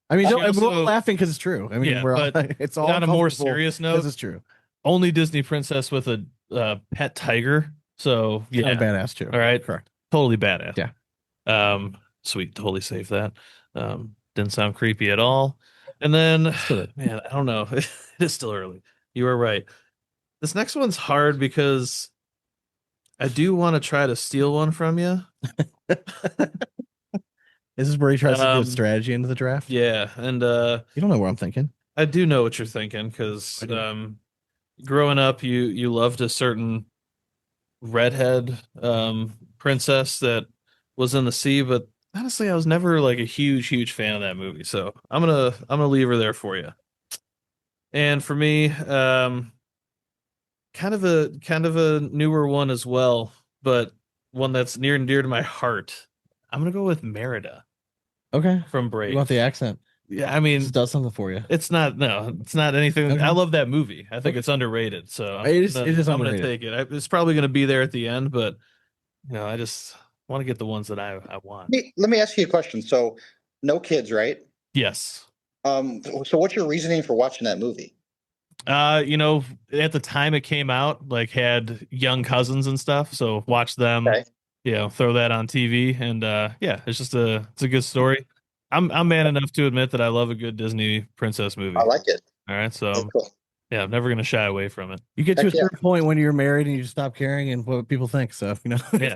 I mean, She we're all also- laughing because it's true. I mean, Yeah, we're all, but it's all on a more comfortable serious 'cause note, it's true. only Disney princess with a pet tiger. So Yeah, yeah, badass too. All right. Correct. totally badass. Yeah. Sweet, totally save that. Didn't sound creepy at all. And then, Still did. man, I don't know. It is still early. You were right. This next one's hard because I do want to try to steal one from you. This is where he tries to Um, put strategy into the draft. Yeah, and You don't know what I'm thinking. I do know what you're thinking because I do. growing up, you loved a certain redhead princess that was in the sea, but honestly, I was never like a huge fan of that movie. So I'm gonna leave her there for you. And for me, kind of a newer one as well, but one that's near and dear to my heart. I'm gonna go with Merida Okay. from Brave. You want the accent? Yeah, I mean, Just does something for you. it's not anything. Okay. I love that movie. I think it's underrated. So It is I'm gonna underrated. take it. It's probably gonna be there at the end, but I just want to get the ones that I want. Let me ask you a question. So, no kids, right? Yes. So what's your reasoning for watching that movie? At the time it came out, like had young cousins and stuff, so watch them, Okay. throw that on TV, and yeah, it's a good story. I'm man enough to admit that I love a good Disney princess movie. I like it. All right, That's so cool. yeah, I'm never gonna shy away from it. You get to Heck a certain point when you're married and you just stop caring and what people think. So Yeah.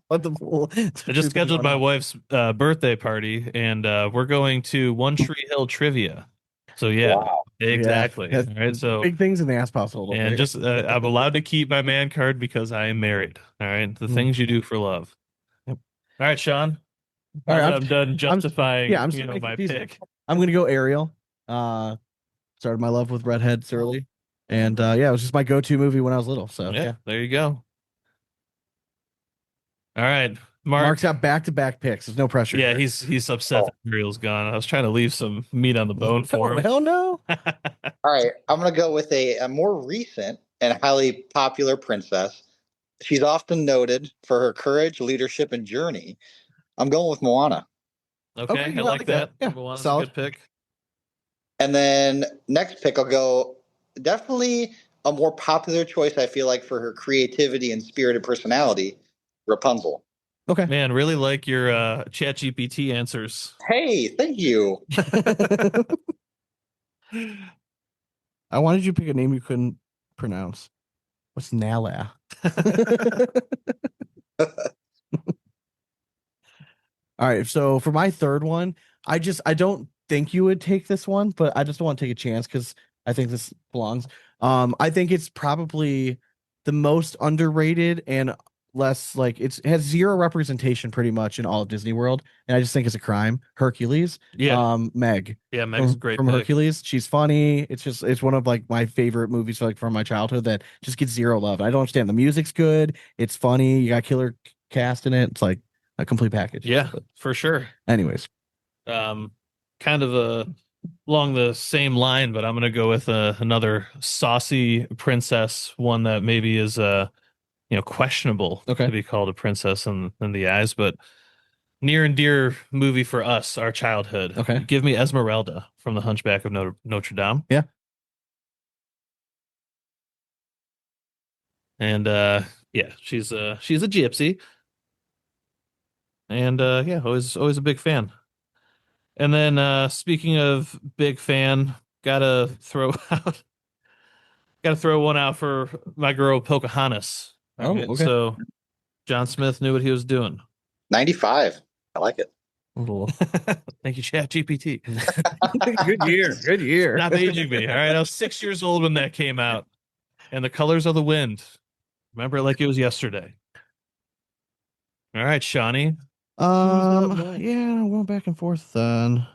What the fool? I just scheduled my wife's birthday party, and we're going to One Tree Hill Trivia. So yeah, Wow. exactly. Yeah, All right, so big things in the ass household. and just I'm allowed to keep my man card because I am married. All right, the things you do for love. Yep. All right, Sean. All Now right, that I'm done justifying, yeah, I'm still my confused. pick. I'm gonna go Ariel. Started my love with redheads early, and yeah, it was just my go-to movie when I was little. So Yeah, there you go. All right, Mark. Mark's got back-to-back picks. There's no pressure. Yeah, he's upset that Ariel's gone. I was trying to leave some meat on the bone for him. Hell no. All right, I'm gonna go with a more recent and highly popular princess. She's often noted for her courage, leadership, and journey. I'm going with Moana. Okay, yeah, I like that. Yeah, Moana's a solid. good pick. And then next pick, I'll go definitely a more popular choice, I feel like, for her creativity and spirited personality, Rapunzel. Okay. Man, really like your chat GPT answers. Hey, thank you. I wanted you to pick a name you couldn't pronounce. What's Nala? All right, so for my third one, I don't think you would take this one, but I just don't want to take a chance because I think this belongs. I think it's probably the most underrated and less like it has zero representation pretty much in all of Disney World, and I just think it's a crime. Hercules. Yeah. Meg. Yeah, Meg's a great from pick. Hercules. She's funny. It's one of like my favorite movies like from my childhood that just gets zero love. I don't understand. The music's good. It's funny. You got killer cast in it. It's like a complete package. Yeah, for sure. Anyways, kind of along the same line, but I'm gonna go with another saucy princess, one that maybe is questionable to be called a princess in the eyes, but near and dear movie for us, our childhood. Okay. Give me Esmeralda from The Hunchback of Notre Dame. Yeah. And yeah, she's a gypsy. And yeah, always a big fan. And then speaking of big fan, gotta throw one out for my girl Pocahontas. Oh, Right? okay. So John Smith knew what he was doing. 95. I like it. Thank you, Chat GPT. Good year. Good year. Not aging me. All right. I was 6 years old when that came out. And The Colors of the Wind. Remember it like it was yesterday. All right, Shawnee. Yeah, we're back and forth then.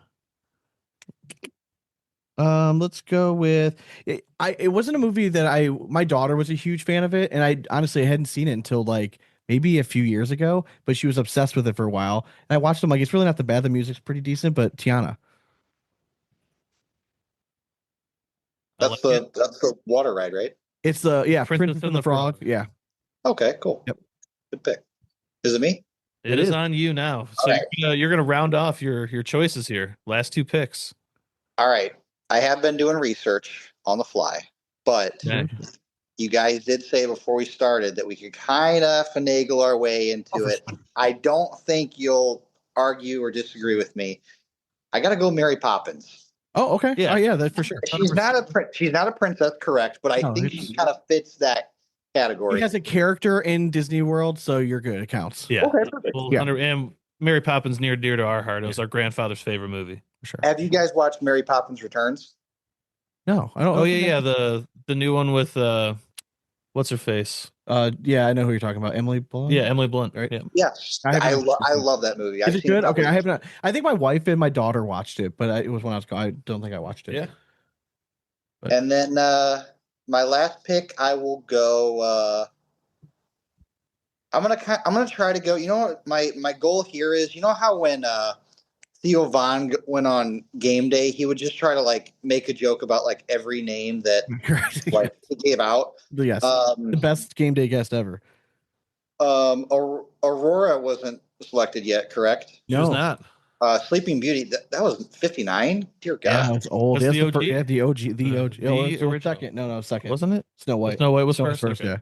Let's go with it. It wasn't a movie that my daughter was a huge fan of it, and I honestly hadn't seen it until like maybe a few years ago, but she was obsessed with it for a while. And I watched them like it's really not that bad. The music's pretty decent, but Tiana. That's the water ride, right? It's the Princess and the Frog. Yeah. Okay, cool. Yep. Good pick. Is it me? It is on you now. So right. you're gonna round off your choices here. Last two picks. All right. I have been doing research on the fly, but you guys did say before we started that we could kind of finagle our way into it. I don't think you'll argue or disagree with me. I got to go Mary Poppins. Oh, okay. Yeah. Oh, yeah, that's for sure. She's not a princess, correct? But I think she kind of fits that category. He has a character in Disney World, so you're good. It counts. Yeah. Okay, perfect. Well, Yeah. And Mary Poppins near dear to our heart. It was our grandfather's favorite movie. For sure. Have you guys watched Mary Poppins Returns? No, I don't. Oh yeah, the new one with what's her face? Yeah, I know who you're talking about. Emily Blunt. Yeah, Emily Blunt, right? Yeah. Yes, I I love that movie. Is it good? Okay, I haven't. I think my wife and my daughter watched it, but it was when I was. I don't think I watched it. Yeah. But, and then my last pick, I will go. I'm gonna try to go. You know what my goal here is? You know how when Theo Von went on game day, he would just try to like make a joke about like every name that like he gave out. Yes, the best game day guest ever. Aurora wasn't selected yet, correct? She was not. Sleeping Beauty, that was 59. Dear God. Yeah, it's old. That's That's the OG? the OG. The OG. The Oh, it's original. second. No, second. Wasn't it? Snow White. Snow White was Snow White first. Okay.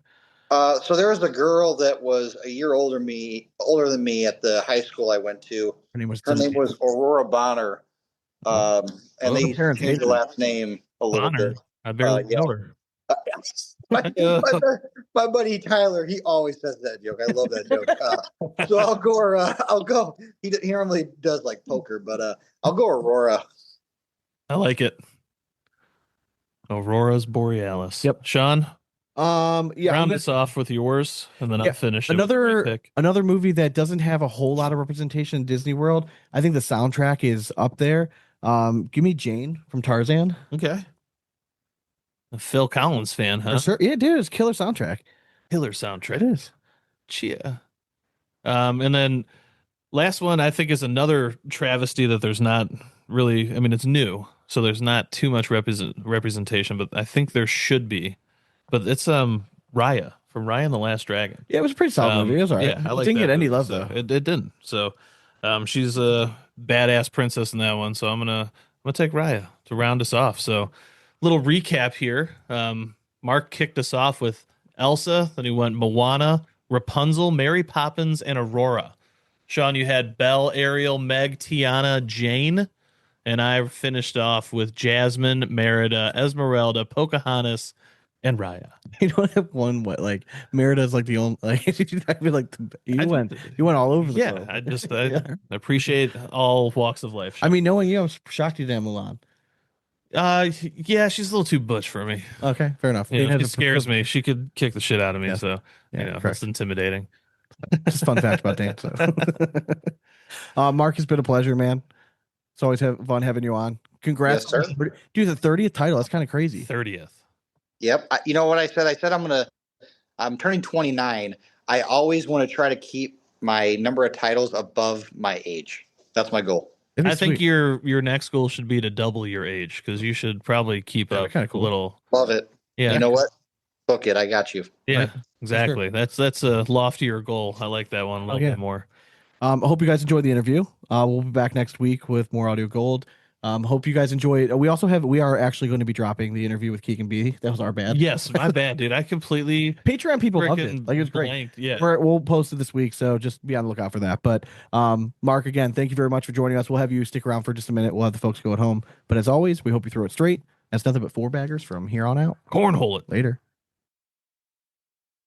Yeah. So there was a girl that was a year older than me at the high school I went to. Her name was Aurora Bonner. And they parents changed hate the her. last name a little Bonner. bit. I barely yeah. know her. My buddy Tyler, he always says that joke. I love that joke. So I'll go. He normally does like poker, but I'll go Aurora. I like it. Aurora's Borealis. Yep. Sean, yeah. round us off with yours, and then I'll finish it with my pick. Another movie that doesn't have a whole lot of representation in Disney World. I think the soundtrack is up there. Give me Jane from Tarzan. Okay. A Phil Collins fan, huh? Sure. Yeah, dude, it's killer soundtrack. Killer soundtrack. It is. Chia. And then last one I think is another travesty that there's not really. I mean, it's new, so there's not too much representation, but I think there should be. But it's Raya from Raya and the Last Dragon. Yeah, it was a pretty solid movie. It was all right. Yeah, I It like didn't that get any movie, love so though. It didn't. So she's a badass princess in that one. So I'm gonna take Raya to round us off. So little recap here. Mark kicked us off with Elsa, then he went Moana, Rapunzel, Mary Poppins, and Aurora. Sean, you had Belle, Ariel, Meg, Tiana, Jane, and I finished off with Jasmine, Merida, Esmeralda, Pocahontas, and Raya. You don't have one what like Merida's like the only like I feel like you went all over the place. I appreciate all walks of life. I mean, knowing you, I'm shocked you didn't have Mulan. Yeah, she's a little too butch for me. Okay, fair enough. You know, she scares me. She could kick the shit out of me. Yeah. So that's intimidating. Just fun fact about Dan. So. Mark, it's been a pleasure, man. It's always fun having you on. Congrats, Yes, sir. Dude, the 30th title. That's kind of crazy. 30th. Yep. You know what I said? I said I'm turning 29. I always want to try to keep my number of titles above my age. That's my goal. I think your next goal should be to double your age because you should probably keep up kinda cool. a little. Love it. Yeah. You know what? Book it. I got you. Yeah, Right. exactly. Sure. That's a loftier goal. I like that one a little bit more. I hope you guys enjoyed the interview. We'll be back next week with more audio gold. Hope you guys enjoy it. We are actually going to be dropping the interview with Keegan B. That was our bad. Yes, my bad, dude. I completely Patreon people loved it. freaking Like it was great. blanked. Yeah. We'll post it this week, so just be on the lookout for that. But Mark, again, thank you very much for joining us. We'll have you stick around for just a minute. We'll have the folks go at home. But as always, we hope you throw it straight. That's nothing but four baggers from here on out. Cornhole it. Later.